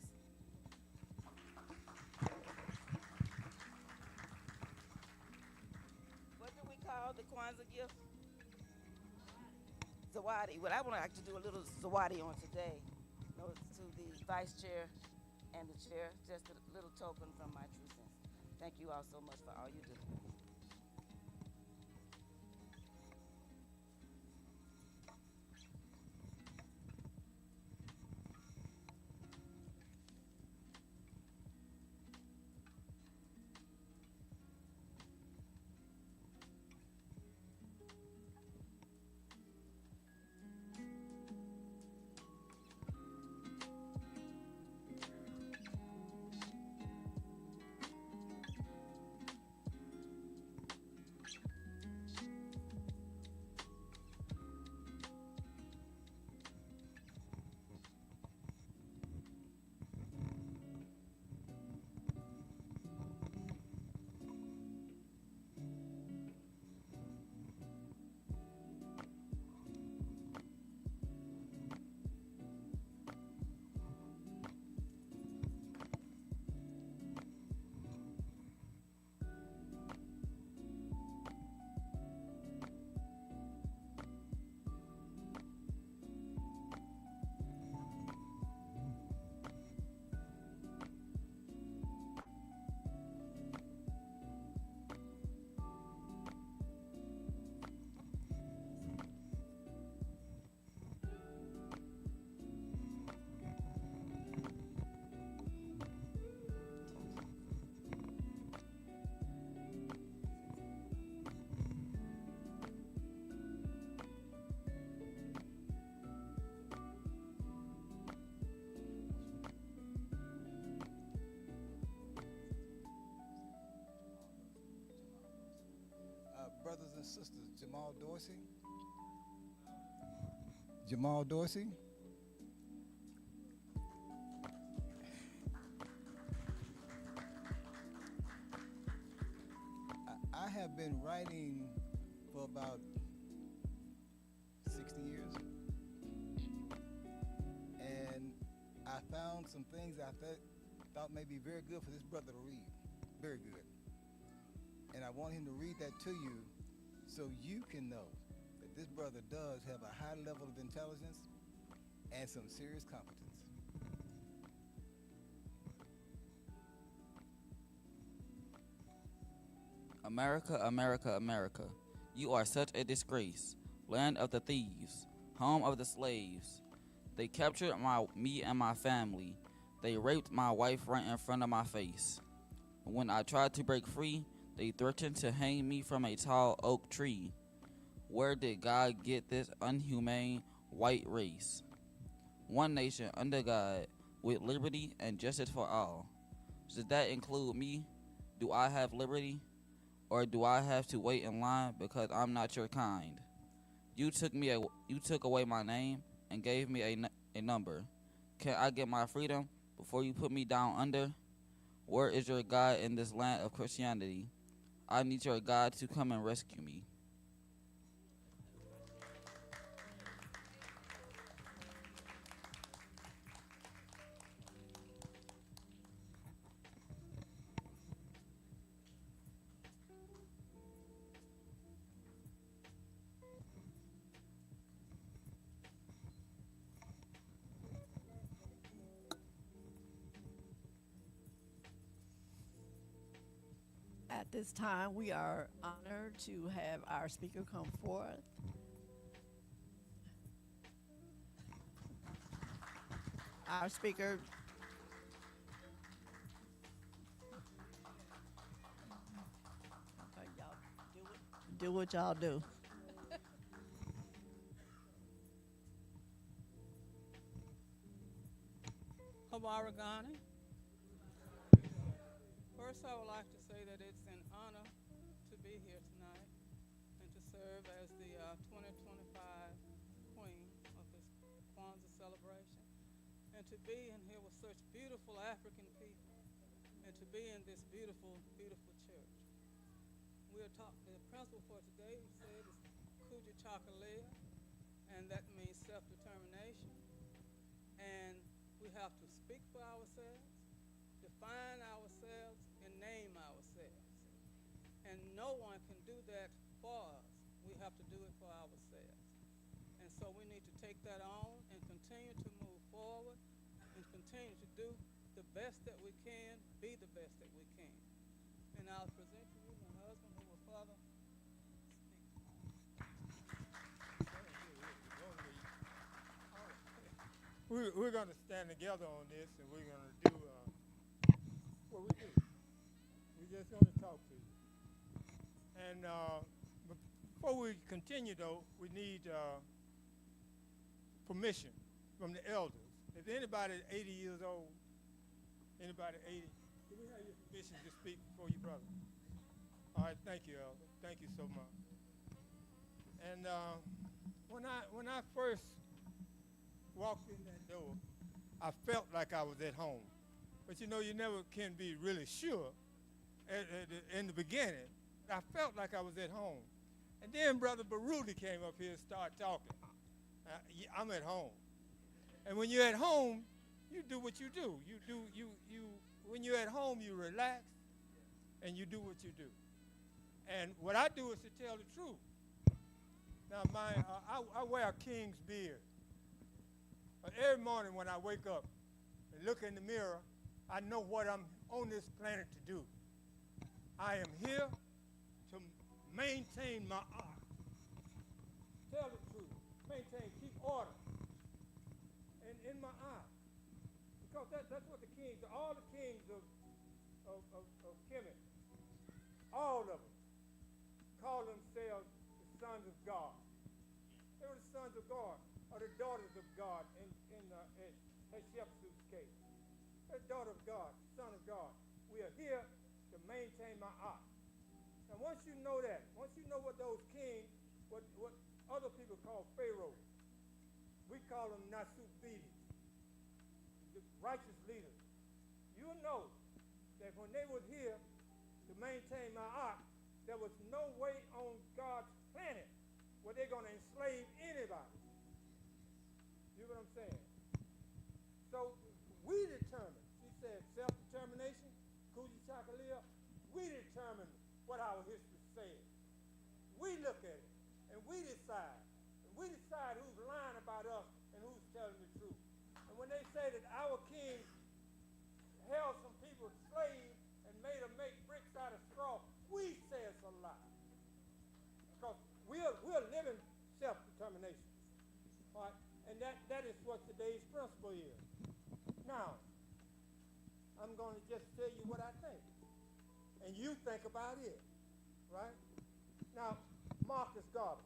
What do we call the Kwanzaa gift? Zawadi. Well, I would like to do a little Zawadi on today. Notes to the vice chair and the chair, just a little token from my true sense. Thank you all so much for all you do. Brothers and sisters, Jamal Dorsey. Jamal Dorsey. I have been writing for about 60 years. And I found some things I thought may be very good for this brother to read. Very good. And I want him to read that to you so you can know that this brother does have a high level of intelligence and some serious competence. America, America, America, you are such a disgrace, land of the thieves, home of the slaves. They captured me and my family. They raped my wife right in front of my face. When I tried to break free, they threatened to hang me from a tall oak tree. Where did God get this unhumane white race? One nation under God, with liberty and justice for all. Does that include me? Do I have liberty? Or do I have to wait in line because I'm not your kind? You took away my name and gave me a number. Can I get my freedom before you put me down under? Where is your God in this land of Christianity? I need your God to come and rescue me. At this time, we are honored to have our speaker come forth. Our speaker, okay, y'all do what y'all do. Habaragani. First, I would like to say that it's an honor to be here tonight and to serve as the 2025 Queen of this Kwanzaa celebration, and to be in here with such beautiful African people, and to be in this beautiful, beautiful church. The principle for today, we said, is Kujichagulia, and that means self-determination. And we have to speak for ourselves, define ourselves, and name ourselves. And no one can do that for us. We have to do it for ourselves. And so we need to take that on and continue to move forward and continue to do the best that we can, be the best that we can. And I'll present to you my husband, who will further speak. We're going to stand together on this, and we're going to do what we do. We're just going to talk to you. And before we continue, though, we need permission from the elders. If anybody 80 years old, anybody 80, do we have your permission to speak before you, brother? All right, thank you, elder. Thank you so much. And when I first walked in that door, I felt like I was at home. But you know, you never can be really sure in the beginning. I felt like I was at home. And then Brother Baruti came up here and started talking. I'm at home. And when you're at home, you do what you do. When you're at home, you relax and you do what you do. And what I do is to tell the truth. Now, I wear a king's beard. Every morning when I wake up and look in the mirror, I know what I'm on this planet to do. I am here to maintain my art. Tell the truth. Maintain, keep order. And in my art. Because that's what the kings, all the kings of Kemet, all of them, call themselves the sons of God. They were the sons of God, or the daughters of God in Hatshepsut's case. They're the daughter of God, son of God. We are here to maintain my art. And once you know that, once you know what those kings, what other people call pharaohs, we call them Nasubidis, the righteous leaders. You know that when they were here to maintain my art, there was no way on God's planet where they're going to enslave anybody. You know what I'm saying? So we determine, she said self-determination, Kujichagulia, we determine what our history says. We look at it and we decide. And we decide who's lying about us and who's telling the truth. And when they say that our king held some people slaves and made them make bricks out of straw, we say it's a lie. Because we're living self-determination. All right? And that is what today's principle is. Now, I'm going to just tell you what I think. And you think about it. Right? Now, Marcus Garvey.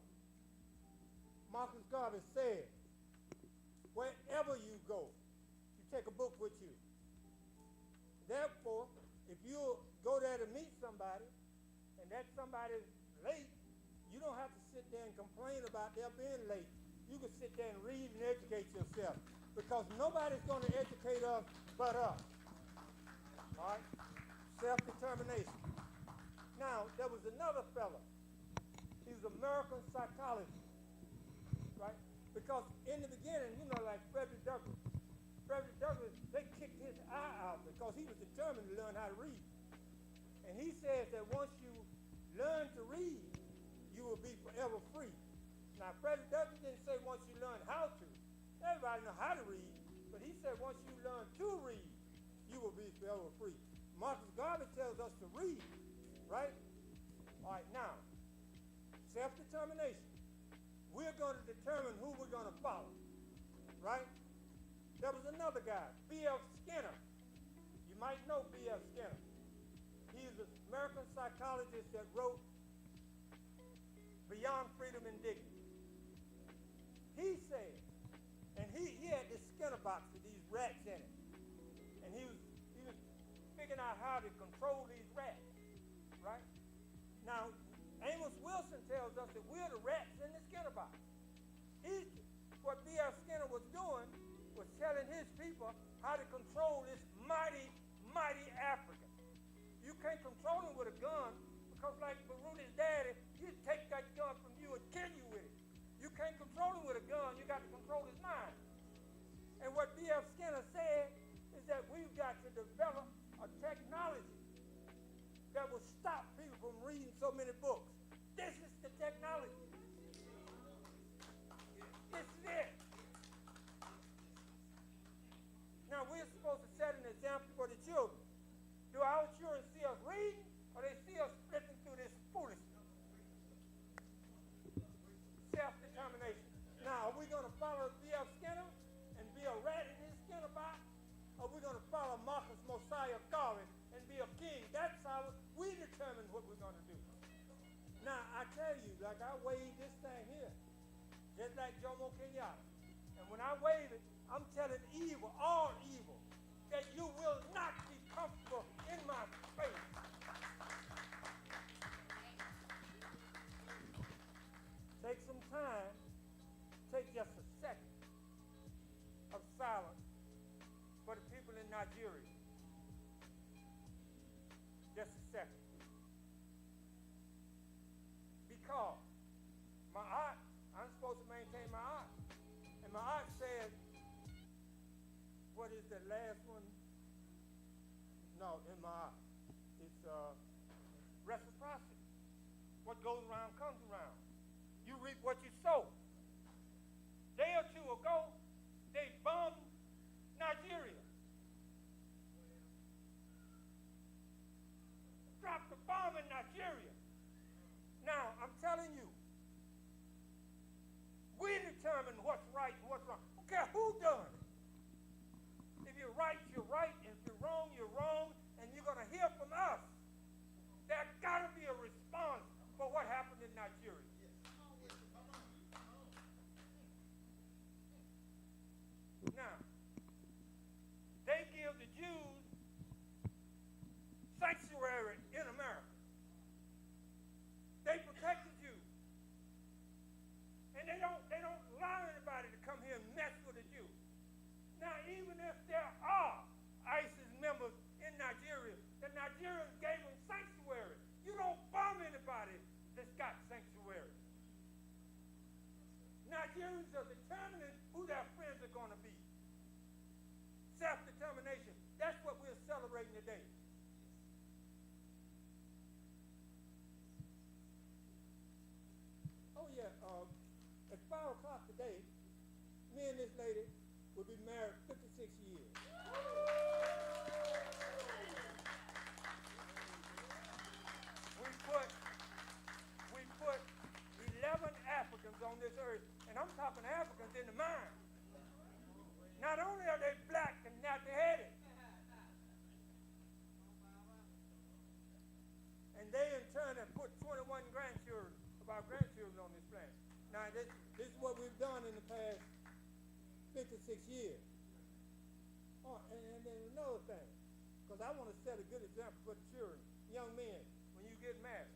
Marcus Garvey said, wherever you go, you take a book with you. Therefore, if you go there to meet somebody, and that somebody's late, you don't have to sit there and complain about their being late. You can sit there and read and educate yourself, because nobody's going to educate us but us. All right? Self-determination. Now, there was another fella. He was an American psychologist, right? Because in the beginning, you know, like Frederick Douglass, they kicked his eye out because he was determined to learn how to read. And he says that once you learn to read, you will be forever free. Now, Frederick Douglass didn't say once you learn how to. Everybody know how to read, but he said once you learn to read, you will be forever free. Marcus Garvey tells us to read. Right? All right, now, self-determination. We're going to determine who we're going to follow. Right? There was another guy, B.F. Skinner. You might know B.F. Skinner. He's an American psychologist that wrote Beyond Freedom and Dignity. He said, and he had this Skinner box with these rats in it. And he was figuring out how to control these rats. Right? Now, Amos Wilson tells us that we're the rats in the Skinner box. What B.F. Skinner was doing was telling his people how to control this mighty, mighty African. You can't control him with a gun because, like Barudi's daddy, he'd take that gun from you and kill you with it. You can't control him with a gun. You got to control his mind. And what B.F. Skinner said is that we've got to develop a technology that will stop people from reading so many books. This is the technology. This is it. Now, we're supposed to set an example for the children. Do our children see us reading, or they see us flipping through this foolishness? Self-determination. Now, are we going to follow B.F. Skinner and be a rat in his Skinner box? Or are we going to follow Marcus Mosiah Garvey and be a king? That's how we determine what we're going to do. Now, I tell you, like I wave this thing here, just like Jomo Kenyatta. And when I wave it, I'm telling evil, all evil, that you will not be comfortable in my face. Take some time, take just a second of silence for the people in Nigeria. Just a second. Because my art, I'm supposed to maintain my art. And my art says, what is the last one? No, in my art. It's reciprocity. What goes around comes around. You reap what you sow. Day or two ago, they bombed Nigeria. Dropped a bomb in Nigeria. Now, I'm telling you, we determine what's right and what's wrong. I don't care who done it. If you're right, you're right. And if you're wrong, you're wrong. And you're going to hear from us. There's got to be a response for what happened in Nigeria. Now, they give the Jews sanctuary in America. They protect the Jews. And they don't allow anybody to come here and mess with the Jews. Now, even if there are ISIS members in Nigeria, the Nigerians gave them sanctuary. You don't bomb anybody that's got sanctuary. Nigerians are determining who their friends are going to be. Self-determination. That's what we're celebrating today. Oh, yeah. At 5 o'clock today, me and this lady will be married 56 years. We put 11 Africans on this earth, and I'm talking Africans in the mind. Not only are they black and nappy-headed, and they in turn have put 21 grandchildren of our grandchildren on this planet. Now, this is what we've done in the past 56 years. Oh, and then another thing, because I want to set a good example for the children, young men, when you get married,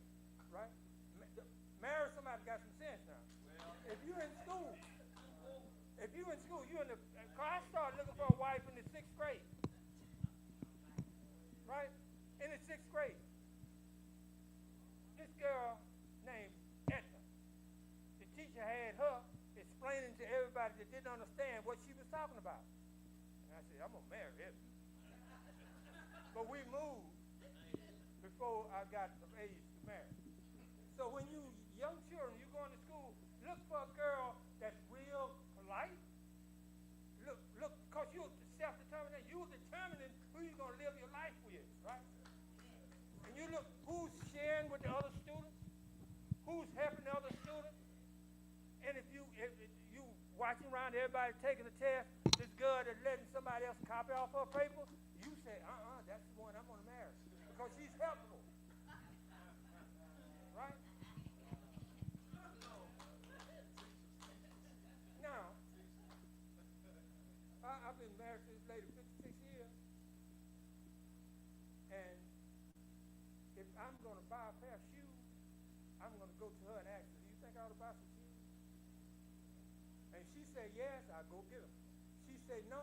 right? Marry somebody that got some sense now. If you're in school, you're in the, I started looking for a wife in the 6th grade, right? In the 6th grade. This girl named Edna, the teacher had her explaining to everybody that didn't understand what she was talking about. And I said, I'm going to marry Edna. But we moved before I got of age to marry. So when you young children, you going to school, look for a girl that's real polite. Look, because you're self-determined. You're determining who you're going to live your life with, right? And you look who's sharing other students? Who's helping the other students? And if you watching around everybody taking a test, this girl that's letting somebody else copy off her paper, you say, that's the one I'm going to marry because she's helpful. Right? Now, I've been married to this lady 56 years, and if I'm going to buy a pair of shoes, I'm going to go to her and ask her, do you think I ought to buy some shoes? And she said, yes, I'll go get them. She said, no,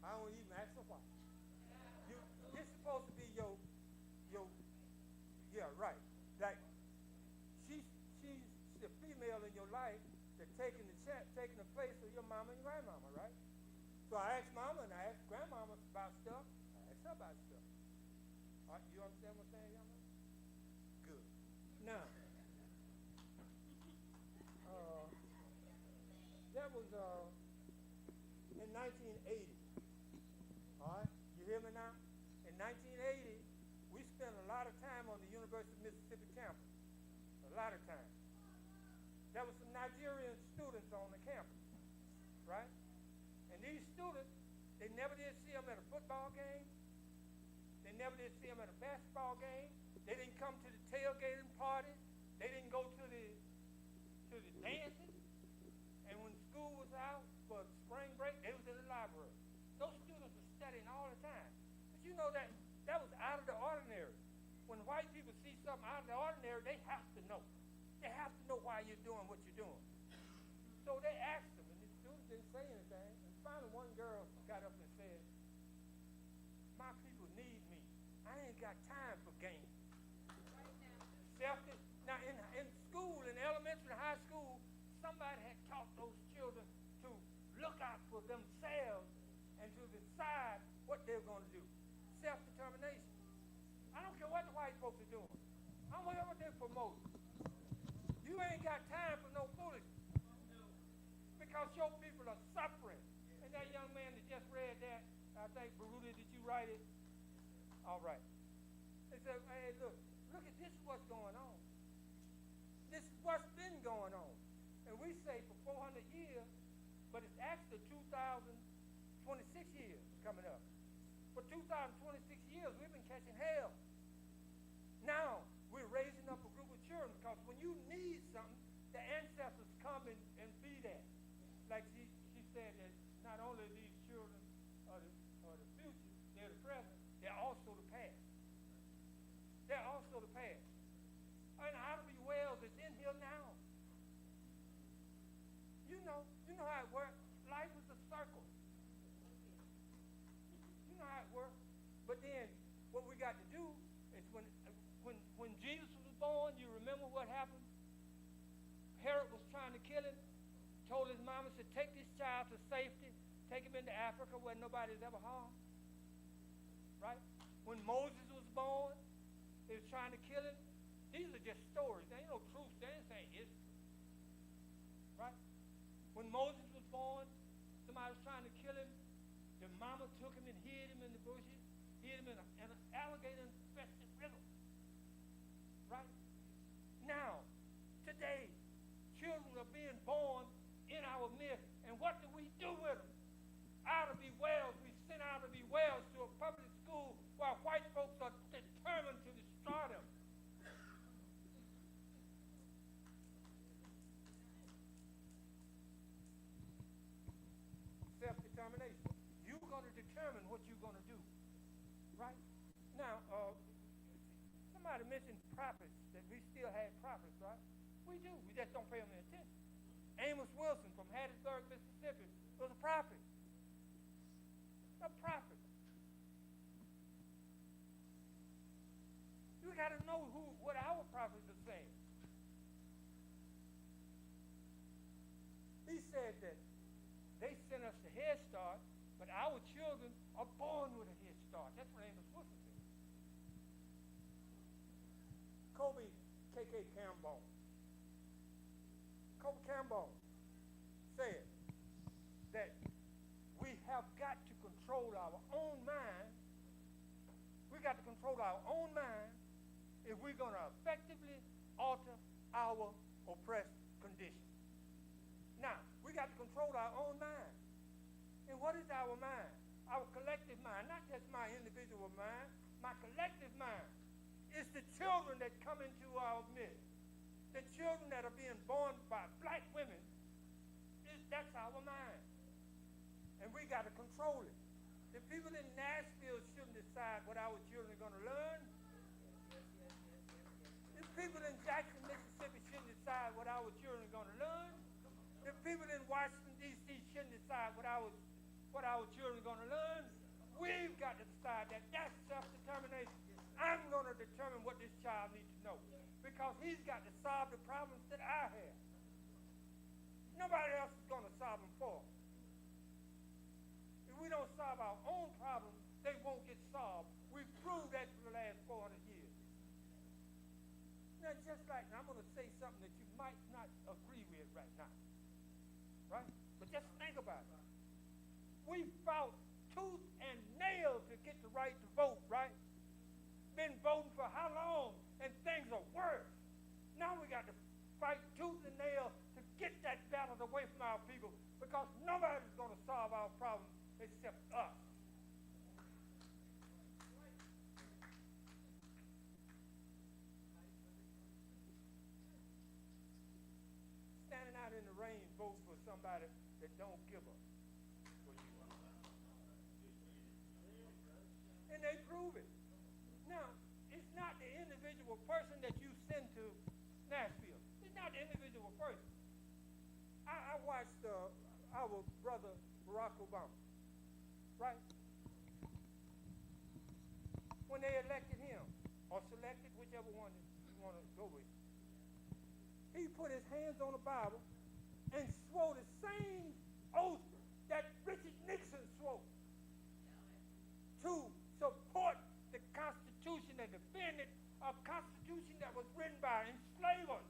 I don't even ask her why. This is supposed to be your, yeah, right. Like, she's the female in your life that's taking the place of your mama and grandmama, right? So I asked mama and I asked grandmama about stuff. I asked her about stuff. All right, you understand what I'm saying, young man? Good. Now, that was in 1980. All right, you hear me now? In 1980, we spent a lot of time on the University of Mississippi campus. A lot of time. There were some Nigerian students on the campus, right? And these students, they never did see them at a football game. They never did see them at a basketball game. They didn't come to the tailgating parties. They didn't go to the dances. And when school was out for spring break, they was in the library. Those students were studying all the time. But you know that was out of the ordinary. When white people see something out of the ordinary, they have to know. They have to know why you're doing what you're doing. So they asked them, and the students didn't say anything. And finally one girl got up and said, my people need me. I ain't got time for games. Now in school, in elementary and high school, somebody had taught those children to look out for themselves and to decide what they're going to do. Self-determination. I don't care what the white folks are doing. I don't care what they're promoting. You ain't got time for no foolishness. Because your people are suffering. And that young man that just read that, I think, Baruti, did you write it? All right. They said, hey, look at this is what's going on. This is what's been going on. And we say for 400 years, but it's actually 2026 years coming up. For 2026 years, we've been catching hell. Now, we're raising up a group of children because when you need something, the ancestors come and be that. Like she said that not only these children are the future, they're the present, they're also the past. They're also the past. And Ivy Wells is in here now. You know how it works. Life is a circle. You know how it works. But then what we got to do is when Jesus was born, you remember what happened? Herod was trying to kill him, told his mama, said, take this child to safety, take him into Africa where nobody's ever harmed. Right? When Moses was born, they was trying to kill him. These are just stories. There ain't no truth. They ain't saying history. Right? When Moses was born, somebody was trying to kill him. The mama took him and hid him in the bushes, hid him in an alligator-infested river. Right? Now, today, children are being born in our midst. And what do we do with them? Ivy Wells, we send Ivy Wells to a public school while white folks are determined to destroy them. Self-determination. You're going to determine what you're going to do. Right? Now, somebody mentioned prophets, that we still had prophets, right? We do. We just don't pay them any attention. Amos Wilson from Hattiesburg, Mississippi was a prophet. A prophet. You got to know what our prophets are saying. He said that they sent us the Head Start, but our children are born with a Head Start. That's what Amos Wilson said. Kobe K.K. Cambone. Kobe Cambone said that we have got to control our own mind. We got to control our own mind if we're going to effectively alter our oppressed condition. Now, we got to control our own mind. And what is our mind? Our collective mind, not just my individual mind, my collective mind. It's the children that come into our midst. The children that are being born by black women, that's our mind. And we got to control it. The people in Nashville shouldn't decide what our children are going to learn. The people in Jackson, Mississippi shouldn't decide what our children are going to learn. The people in Washington, D.C. shouldn't decide what our children are going to learn. We've got to decide that. That's self-determination. I'm going to determine what this child needs to know because he's got to solve the problems that I have. Nobody else is going to solve them for us. If we don't solve our own problems, they won't get solved. We've proved that for the last 400 years. Now, just like, I'm going to say something that you might not agree with right now, right? But just think about it. We fought tooth and nail to get the right to vote, right? Been voting for how long, and things are worse. Now we got to fight tooth and nail to get that battle away from our people because nobody's going to solve our problems except us. Standing out in the rain voting for somebody that don't give up what you want. And they prove it. Now, it's not the individual person that you send to Nashville. It's not the individual person. I watched our brother Barack Obama, right? When they elected him, or selected, whichever one you want to go with, he put his hands on the Bible and swore the same oath that Richard Nixon swore to support the Constitution and defend it, a Constitution that was written by enslavers.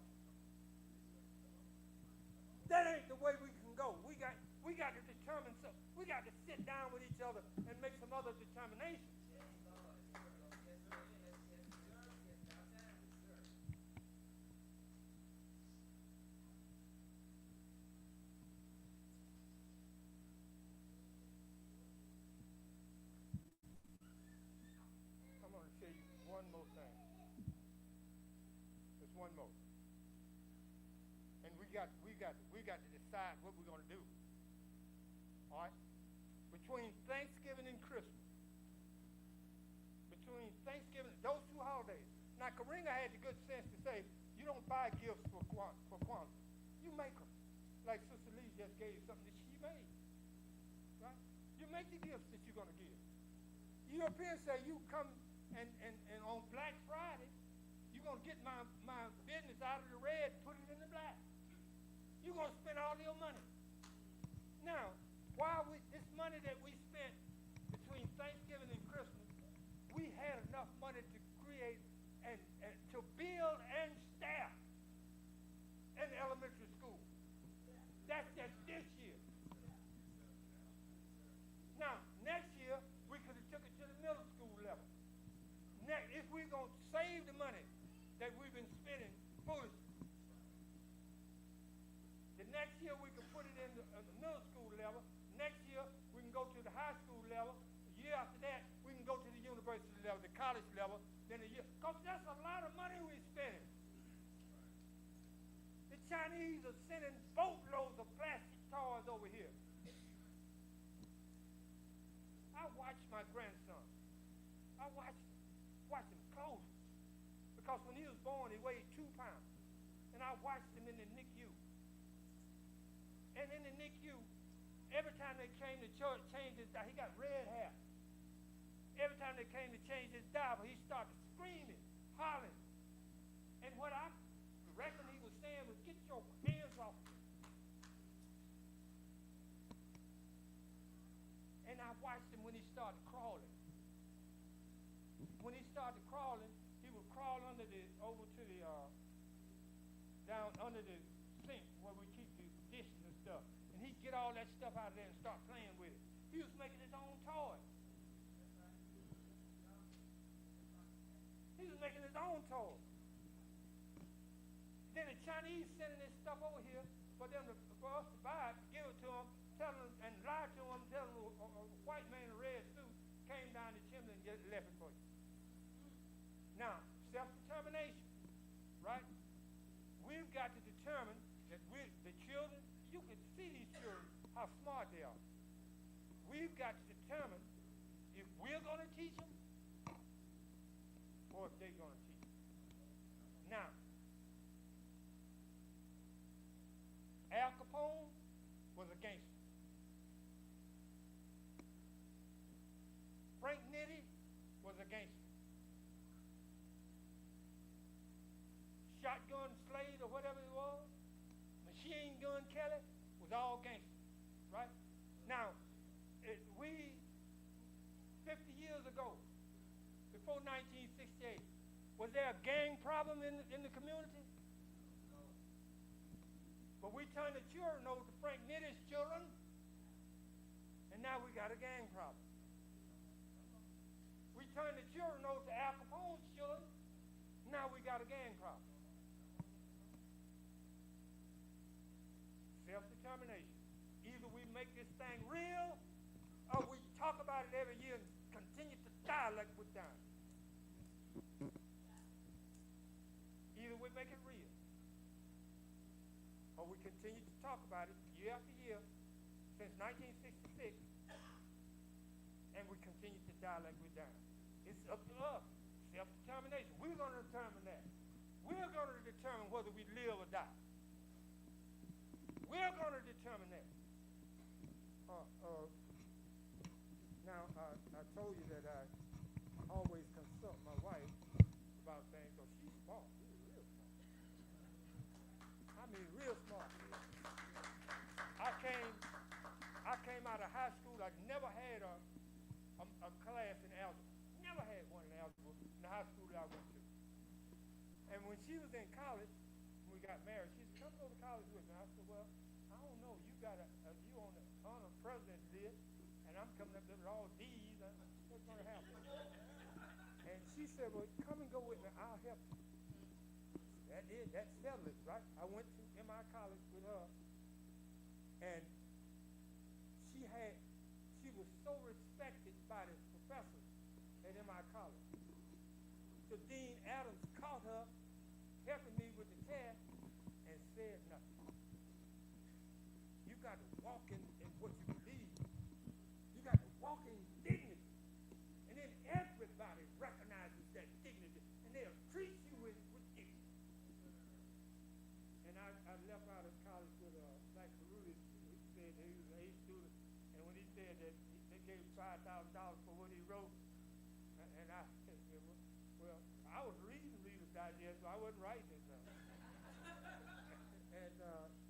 That ain't the way we can go. We got to determine something. We got to sit down with each other and make some other determinations. I'm going to tell you one more thing. There's one more. And we got to decide what we're going to do. All right? Between Thanksgiving and Christmas. Between Thanksgiving, those two holidays. Now, Karinga had the good sense to say, you don't buy gifts for Kwanzaa. You make them. Like Sister Lee just gave something that she made. Right? You make the gifts that you're going to give. Europeans say you come and on Black Friday, you're going to get my business out of the red and put it in the black. You're going to spend all your money. Now, this money that we spent between Thanksgiving and Christmas, we had enough money to create and to build and staff an elementary school. That's just this year. Now, next year, we could have took it to the middle school level. If we're going to save the money that we've been spending foolishly, the next year we can put it in the middle school level. Next year we can go to the high school level. The year after that we can go to the university level, the college level. Then because that's a lot of money we're spending. The Chinese are sending boatloads of plastic toys over here. I watched my grandson. I watched him close. Because when he was born, he weighed 2 pounds. And I watched him in the NICU. And in the NICU, every time they came to church, he got red hair. Every time they came to change his diaper, he started screaming, hollering. And what I reckon he was saying was, get your hands off me. And I watched him when he started crawling. When he started crawling, he would crawl down under the sink where we keep the dishes and stuff. And he'd get all that stuff out of there and start playing with it. He was making his own toys. He was making his own own toys. Then the Chinese sending this stuff over here for us to buy it, give it to them, tell them and lie to them, tell them a white man in a red suit came down the chimney and left it for you. Now, self-determination, right? We've got to determine that the children, you can see these children, how smart they are. We've got to determine if we're going to teach them or if they're going to teach them. Now, Al Capone was a gangster. Frank Nitti was a gangster. Shotgun Slade or whatever it was, Machine Gun Kelly was all gangsters, right? Now, 50 years ago, before 1968, was there a gang problem in the community? But we turned the children over to Frank Nitti's children, and now we got a gang problem. We turned the children over to Al Capone's children, now we got a gang problem. Self-determination. Either we make this thing real, or we talk about it every year and continue to die like we're dying. Either we make it real, or we continue to talk about it year after year since 1966, and we continue to die like we're dying. It's up to us. Self-determination. We're going to determine that. We're going to determine whether we live or die. We're going to determine that. Now, I told you that I always consult my wife about things, because she's smart. She's real smart. I mean, real smart. I came out of high school. I never had a class in algebra. Never had one in algebra in the high school that I went to. And when she was in college, when we got married, she said, "Come go to college with me." I said, "Well, I don't know. You on the honor president's list, and I'm coming up there with all D's. What's going to happen?" And she said, "Well, come and go with me. I'll help you." That settled it, right? I went to MI College with her, and she was so respected by the professors at MI College. So Dean Adams caught her helping me with the test and said nothing. You got to walk in what you believe. You got to walk in dignity. And then everybody recognizes that dignity, and they'll treat you with dignity. And I left out of college with Black Rudy. He said he was an A student, and when he said that they gave him $5,000 for what he wrote, and I said, well, I was reading Reader's Digest, so I wasn't writing it.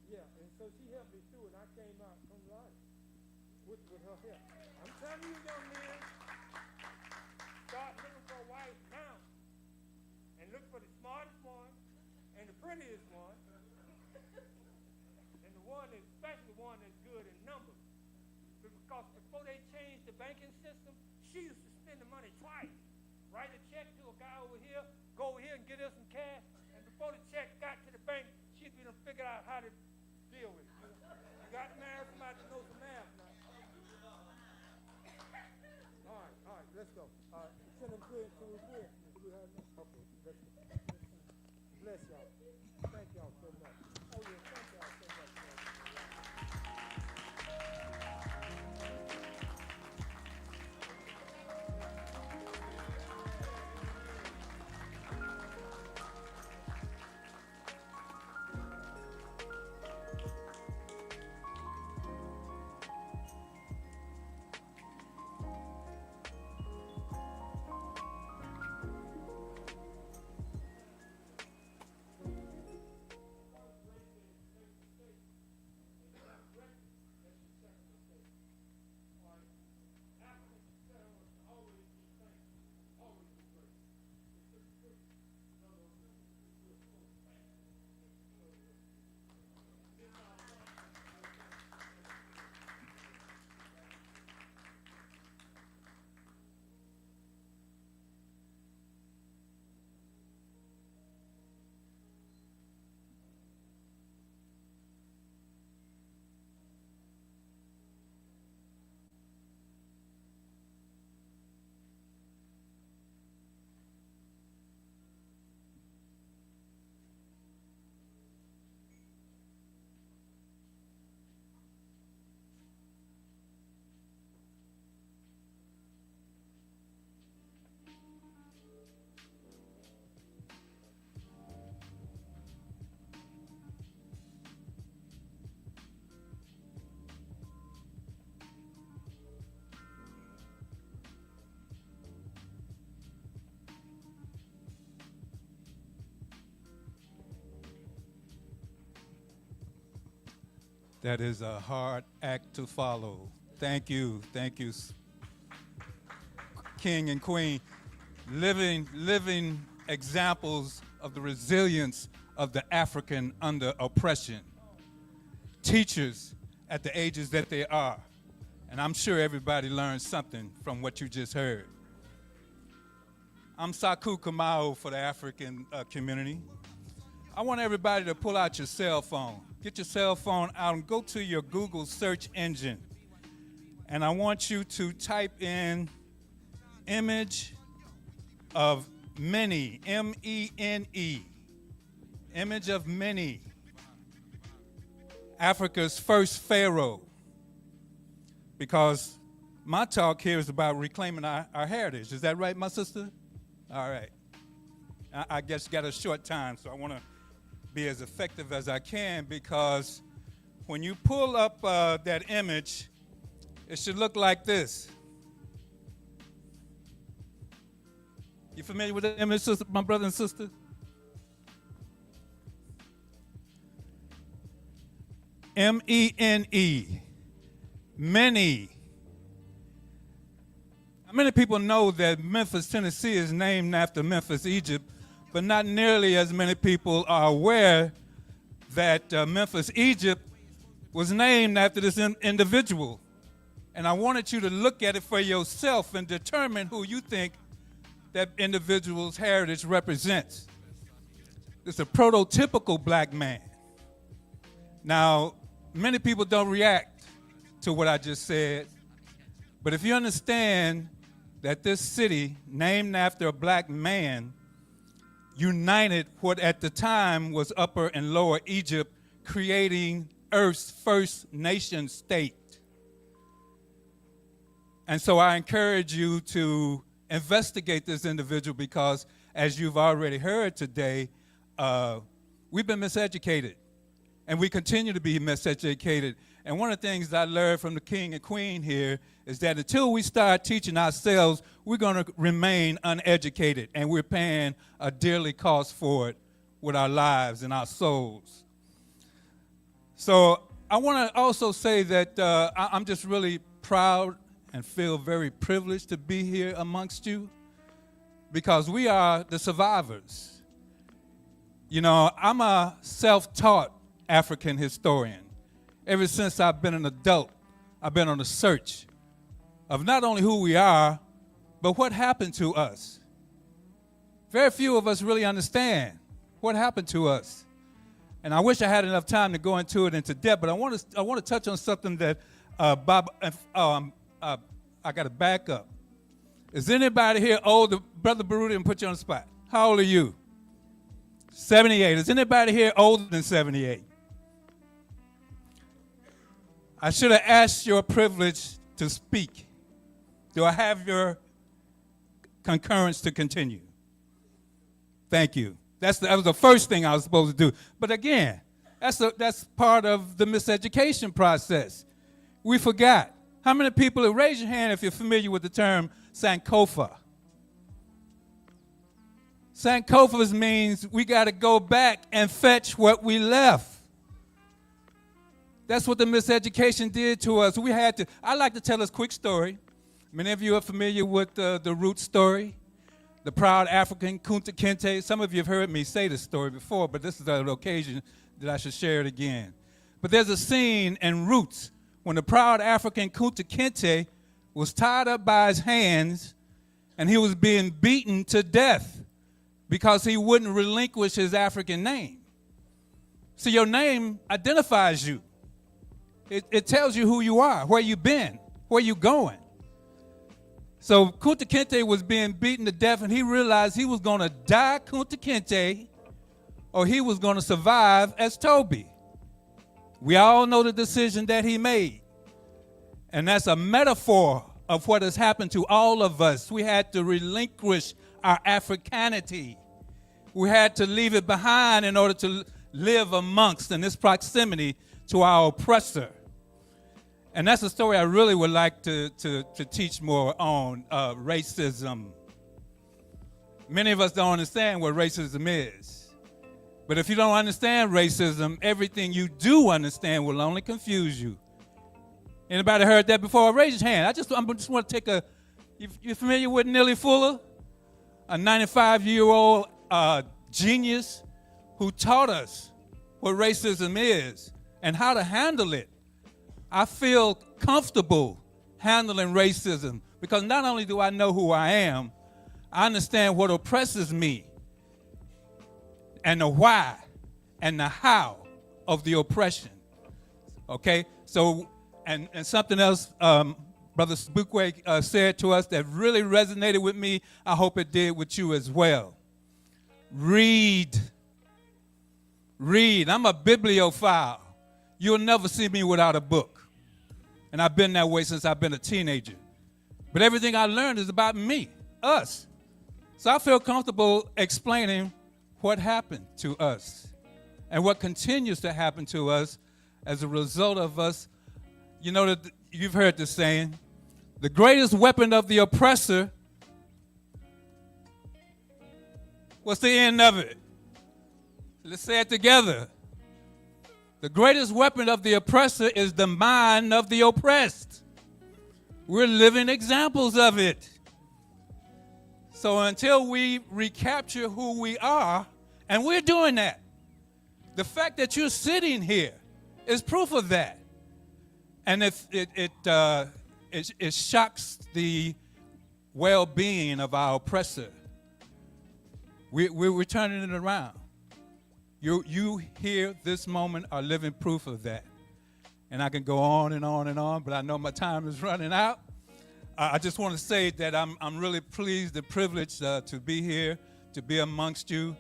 And so she helped me through it, and I came out from life with her help. I'm telling you, young men, start looking for a wife now, and look for the smartest one, and the prettiest one, and especially the one that's good in numbers. Because before they changed the banking system, she used to spend the money twice. Write a check to a guy over here, go over here and get her some cash, and before the check got to the bank, she'd be figured out how to deal with it. You got to marry somebody that knows some math now. All right, let's go. Send them clear. Can we clear? Okay, let's go. Bless y'all. Thank y'all so much. Oh yeah, thank y'all so much. That is a hard act to follow. Thank you, King and Queen. Living examples of the resilience of the African under oppression. Teachers at the ages that they are. And I'm sure everybody learned something from what you just heard. I'm Saku Kamau for the African community. I want everybody to pull out your cell phone. Get your cell phone out and go to your Google search engine. And I want you to type in image of many, M-E-N-E, image of many, Africa's first pharaoh. Because my talk here is about reclaiming our heritage. Is that right, my sister? All right. I guess got a short time, so I want to be as effective as I can, because when you pull up that image, it should look like this. You familiar with the image, sister, my brother and sister? M-E-N-E, many. Many people know that Memphis, Tennessee is named after Memphis, Egypt, but not nearly as many people are aware that Memphis, Egypt was named after this individual. And I wanted you to look at it for yourself and determine who you think that individual's heritage represents. It's a prototypical black man. Now, many people don't react to what I just said, but if you understand that this city, named after a black man, united what at the time was Upper and Lower Egypt, creating Earth's first nation state. And so I encourage you to investigate this individual, because as you've already heard today, we've been miseducated, and we continue to be miseducated. And one of the things that I learned from the King and Queen here is that until we start teaching ourselves, we're going to remain uneducated, and we're paying a dearly cost for it with our lives and our souls. So I want to also say that I'm just really proud and feel very privileged to be here amongst you, because we are the survivors. You know, I'm a self-taught African historian. Ever since I've been an adult, I've been on a search of not only who we are, but what happened to us. Very few of us really understand what happened to us. And I wish I had enough time to go into it into depth, but I want to touch on something that Bob, I got to back up. Is anybody here older? Brother Baruti, and put you on the spot. How old are you? 78. Is anybody here older than 78? I should have asked your privilege to speak. Do I have your concurrence to continue? Thank you. That was the first thing I was supposed to do. But again, that's part of the miseducation process. We forgot. How many people, raise your hand if you're familiar with the term Sankofa? Sankofa means we got to go back and fetch what we left. That's what the miseducation did to us. We had to. I like to tell this quick story. Many of you are familiar with the root story, the proud African Kunta Kinte. Some of you have heard me say this story before, but this is an occasion that I should share it again. But there's a scene in Roots when the proud African Kunta Kinte was tied up by his hands and he was being beaten to death because he wouldn't relinquish his African name. See, your name identifies you. It tells you who you are, where you've been, where you're going. So Kunta Kinte was being beaten to death, and he realized he was going to die Kunta Kinte, or he was going to survive as Toby. We all know the decision that he made. And that's a metaphor of what has happened to all of us. We had to relinquish our Africanity. We had to leave it behind in order to live amongst, in this proximity to our oppressor. And that's a story I really would like to teach more on, racism. Many of us don't understand what racism is. But if you don't understand racism, everything you do understand will only confuse you. Anybody heard that before? Raise your hand. I just want to take a, you familiar with Nellie Fuller? A 95-year-old genius who taught us what racism is and how to handle it. I feel comfortable handling racism because not only do I know who I am, I understand what oppresses me and the why and the how of the oppression. Okay? So, and something else Brother Spookway said to us that really resonated with me, I hope it did with you as well. Read. Read. I'm a bibliophile. You'll never see me without a book. And I've been that way since I've been a teenager. But everything I learned is about me, us. So I feel comfortable explaining what happened to us and what continues to happen to us as a result of us. You know that you've heard this saying, the greatest weapon of the oppressor, what's the end of it? Let's say it together. The greatest weapon of the oppressor is the mind of the oppressed. We're living examples of it. So until we recapture who we are, and we're doing that, the fact that you're sitting here is proof of that. And if it shocks the well-being of our oppressor, we're turning it around. You here this moment are living proof of that. And I can go on and on and on, but I know my time is running out. I just want to say that I'm really pleased and privileged to be here, to be amongst you,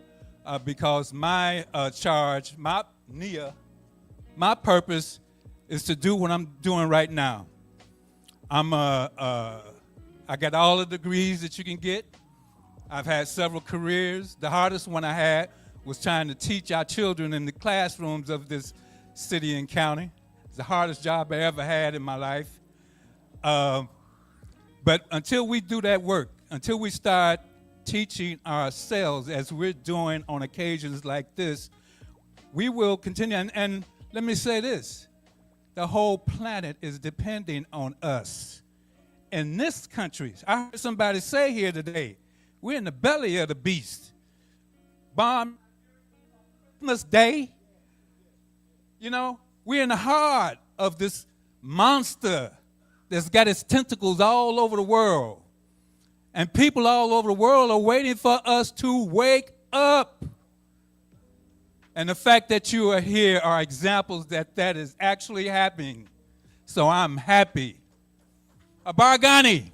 because my charge, my purpose is to do what I'm doing right now. I got all the degrees that you can get. I've had several careers. The hardest one I had was trying to teach our children in the classrooms of this city and county. It's the hardest job I ever had in my life. But until we do that work, until we start teaching ourselves as we're doing on occasions like this, we will continue. And let me say this. The whole planet is depending on us. In this country, I heard somebody say here today, we're in the belly of the beast. Bomb Christmas Day, you know, we're in the heart of this monster that's got its tentacles all over the world. And people all over the world are waiting for us to wake up. And the fact that you are here are examples that is actually happening. So I'm happy. Abargani.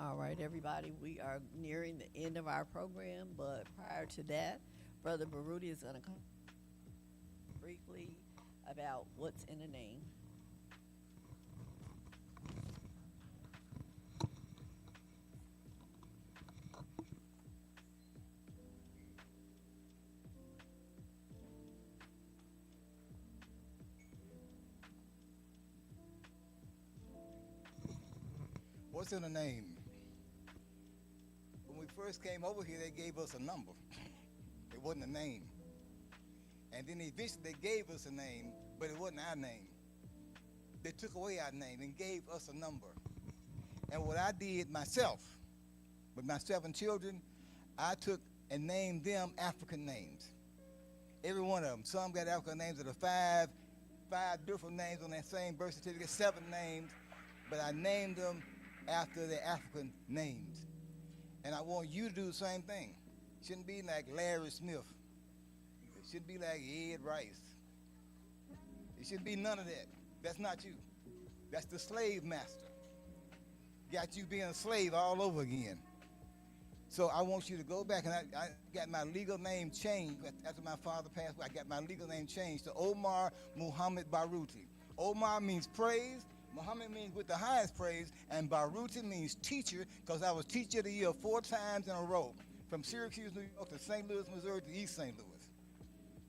All right, everybody, we are nearing the end of our program, but prior to that, Brother Baruti is going to come briefly about what's in a name. What's in a name? When we first came over here, they gave us a number. It wasn't a name. And then eventually they gave us a name, but it wasn't our name. They took away our name and gave us a number. And what I did myself, with my 7 children, I took and named them African names. Every one of them. Some got African names that are five different names on that same birth certificate, 7 names, but I named them after the African names. And I want you to do the same thing. It shouldn't be like Larry Smith. It shouldn't be like Ed Rice. It shouldn't be none of that. That's not you. That's the slave master. Got you being a slave all over again. So I want you to go back, and I got my legal name changed after my father passed away. I got my legal name changed to Omar Muhammad Baruti. Omar means praise, Muhammad means with the highest praise, and Baruti means teacher, because I was teacher of the year 4 times in a row, from Syracuse, New York to St. Louis, Missouri to East St. Louis.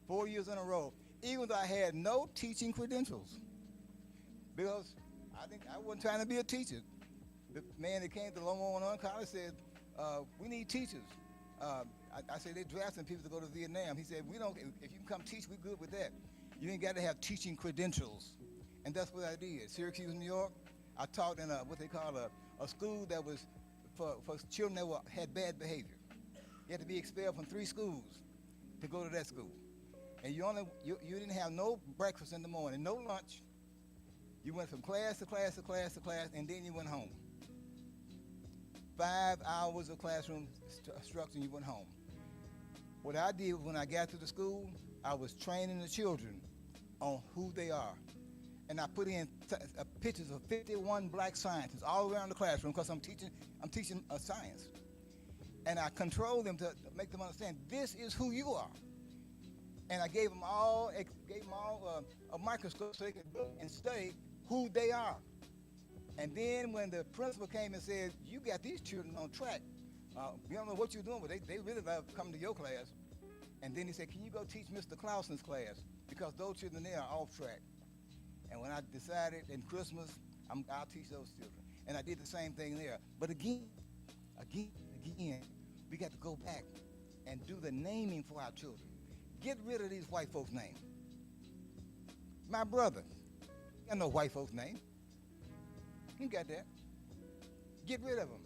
4 years in a row, even though I had no teaching credentials, because I wasn't trying to be a teacher. The man that came to Longmont College said, we need teachers. I said, they're drafting people to go to Vietnam. He said, if you can come teach, we're good with that. You ain't got to have teaching credentials. And that's what I did. Syracuse, New York, I taught in what they call a school that was for children that had bad behavior. You had to be expelled from 3 schools to go to that school. And you didn't have no breakfast in the morning, no lunch. You went from class to class to class to class, and then you went home. 5 hours of classroom instruction, you went home. What I did when I got to the school, I was training the children on who they are. And I put in pictures of 51 black scientists all around the classroom, because I'm teaching science. And I controlled them to make them understand this is who you are. And I gave them all a microscope so they could look and study who they are. And then when the principal came and said, you got these children on track, we don't know what you're doing, but they really love coming to your class. And then he said, can you go teach Mr. Clausen's class? Because those children there are off track. And when I decided in Christmas, I'll teach those children. And I did the same thing there. But again, we got to go back and do the naming for our children. Get rid of these white folks' names. My brother, got no white folks' name. You got that. Get rid of them.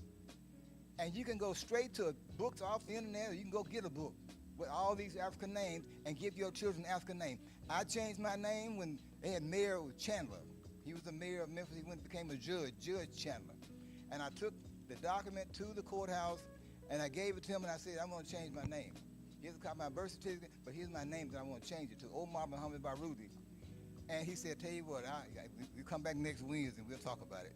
And you can go straight to books off the internet, or you can go get a book with all these African names and give your children African names. I changed my name when they had Mayor Chandler. He was the mayor of Memphis. He became a judge, Judge Chandler. And I took the document to the courthouse, and I gave it to him, and I said, I'm going to change my name. Here's a copy of my birth certificate, but here's my name that I want to change it to, Omar Muhammad Baruti. And he said, tell you what, we'll come back next Wednesday and we'll talk about it.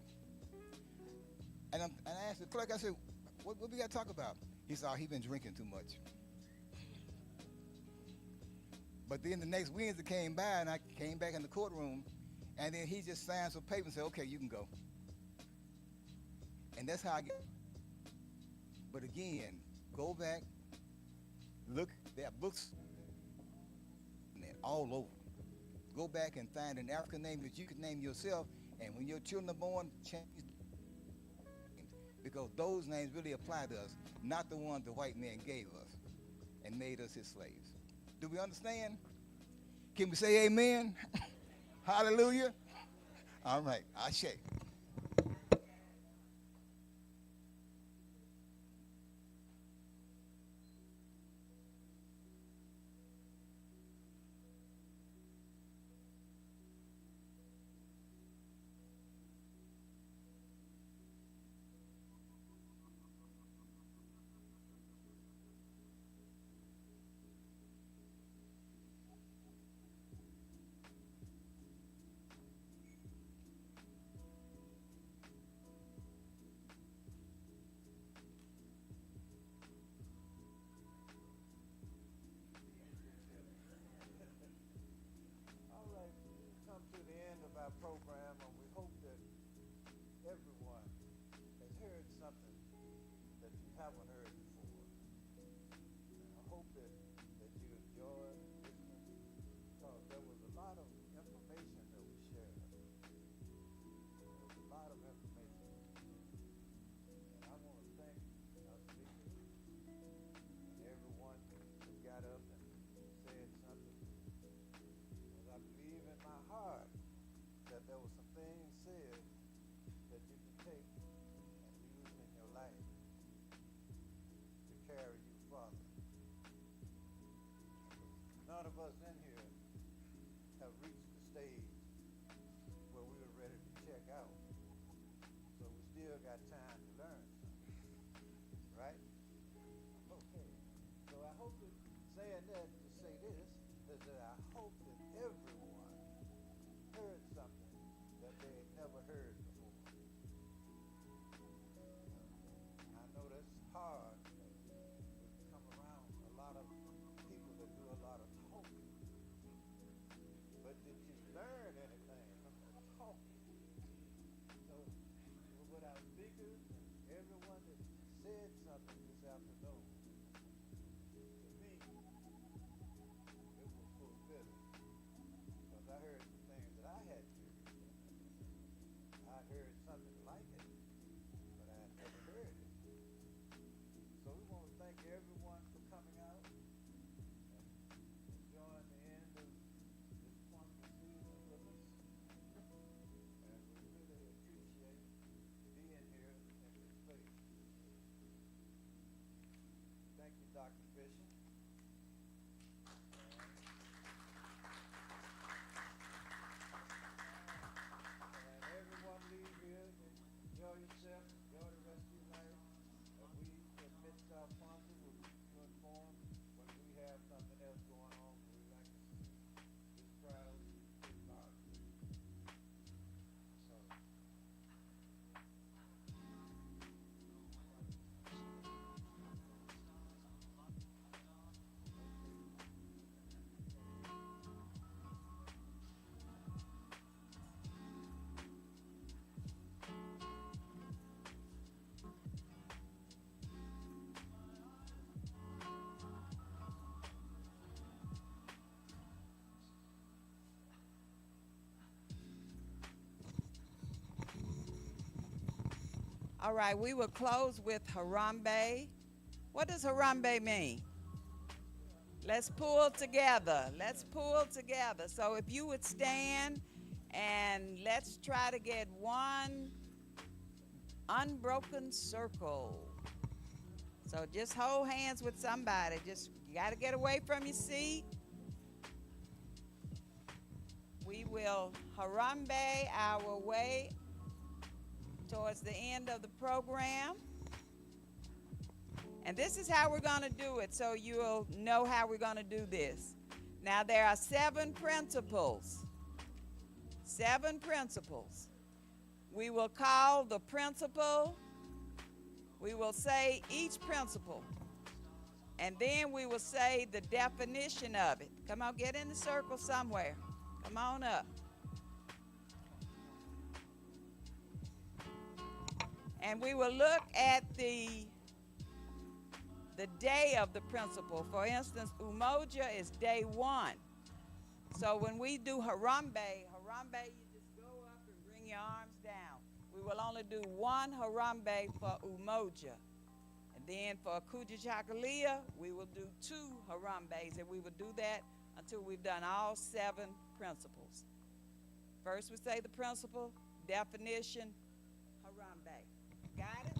And I asked the clerk, I said, what we got to talk about? He said, he's been drinking too much. But then the next Wednesday came by, and I came back in the courtroom, and then he just signed some paper and said, okay, you can go. And that's how I get. But again, go back, look, there are books all over. Go back and find an African name that you can name yourself, and when your children are born, change names, because those names really apply to us, not the ones the white man gave us and made us his slaves. Do we understand? Can we say amen? Hallelujah? All right, Ashe. Program, and we hope that everyone has heard something that you haven't heard before. And I hope that you enjoyed listening, because there was a lot of information that we shared. There was a lot of information. And I want to thank our speakers and everyone who got up and said something. Because I believe in my heart that there were some things said that you can take and use in your life to carry you farther. None of us in here have reached the stage where we were ready to check out. So we still got time to learn something, right? Okay. So I hope that saying that to say this is that I hope that everyone heard something that they never heard before. I know that's hard. We come around a lot of people that do a lot of talking. But did you learn anything from the talking? So, without speakers, everyone that said something this afternoon, to me, it was fulfilling. Because I heard some things that I hadn't heard. I heard something like it, but I had never heard it. So we want to thank everyone for coming out and enjoying the end of this Kwanzaa season with us. And we really appreciate being here in this place. Thank you, Dr. Fisher. And everyone leave here, enjoy yourself, enjoy the rest of your life. And we at Mid-South Kwanzaa will keep you informed when we have something else going on. We like to see this crowd get larger. So, All right, we will close with Harambe. What does Harambe mean? Let's pull together. Let's pull together. So if you would stand and let's try to get one unbroken circle. So just hold hands with somebody. Just, you got to get away from your seat. We will Harambe our way towards the end of the program. And this is how we're going to do it, so you'll know how we're going to do this. Now, there are 7 principles. 7 principles. We will call the principle. We will say each principle. And then we will say the definition of it. Come on, get in the circle somewhere. Come on up. And we will look at the day of the principle. For instance, Umoja is day 1. So when we do Harambe, you just go up and bring your arms down. We will only do 1 Harambe for Umoja. And then for Kujichagulia, we will do 2 Harambes, and we will do that until we've done all 7 principles. First we say the principle, definition, Harambe. Got it?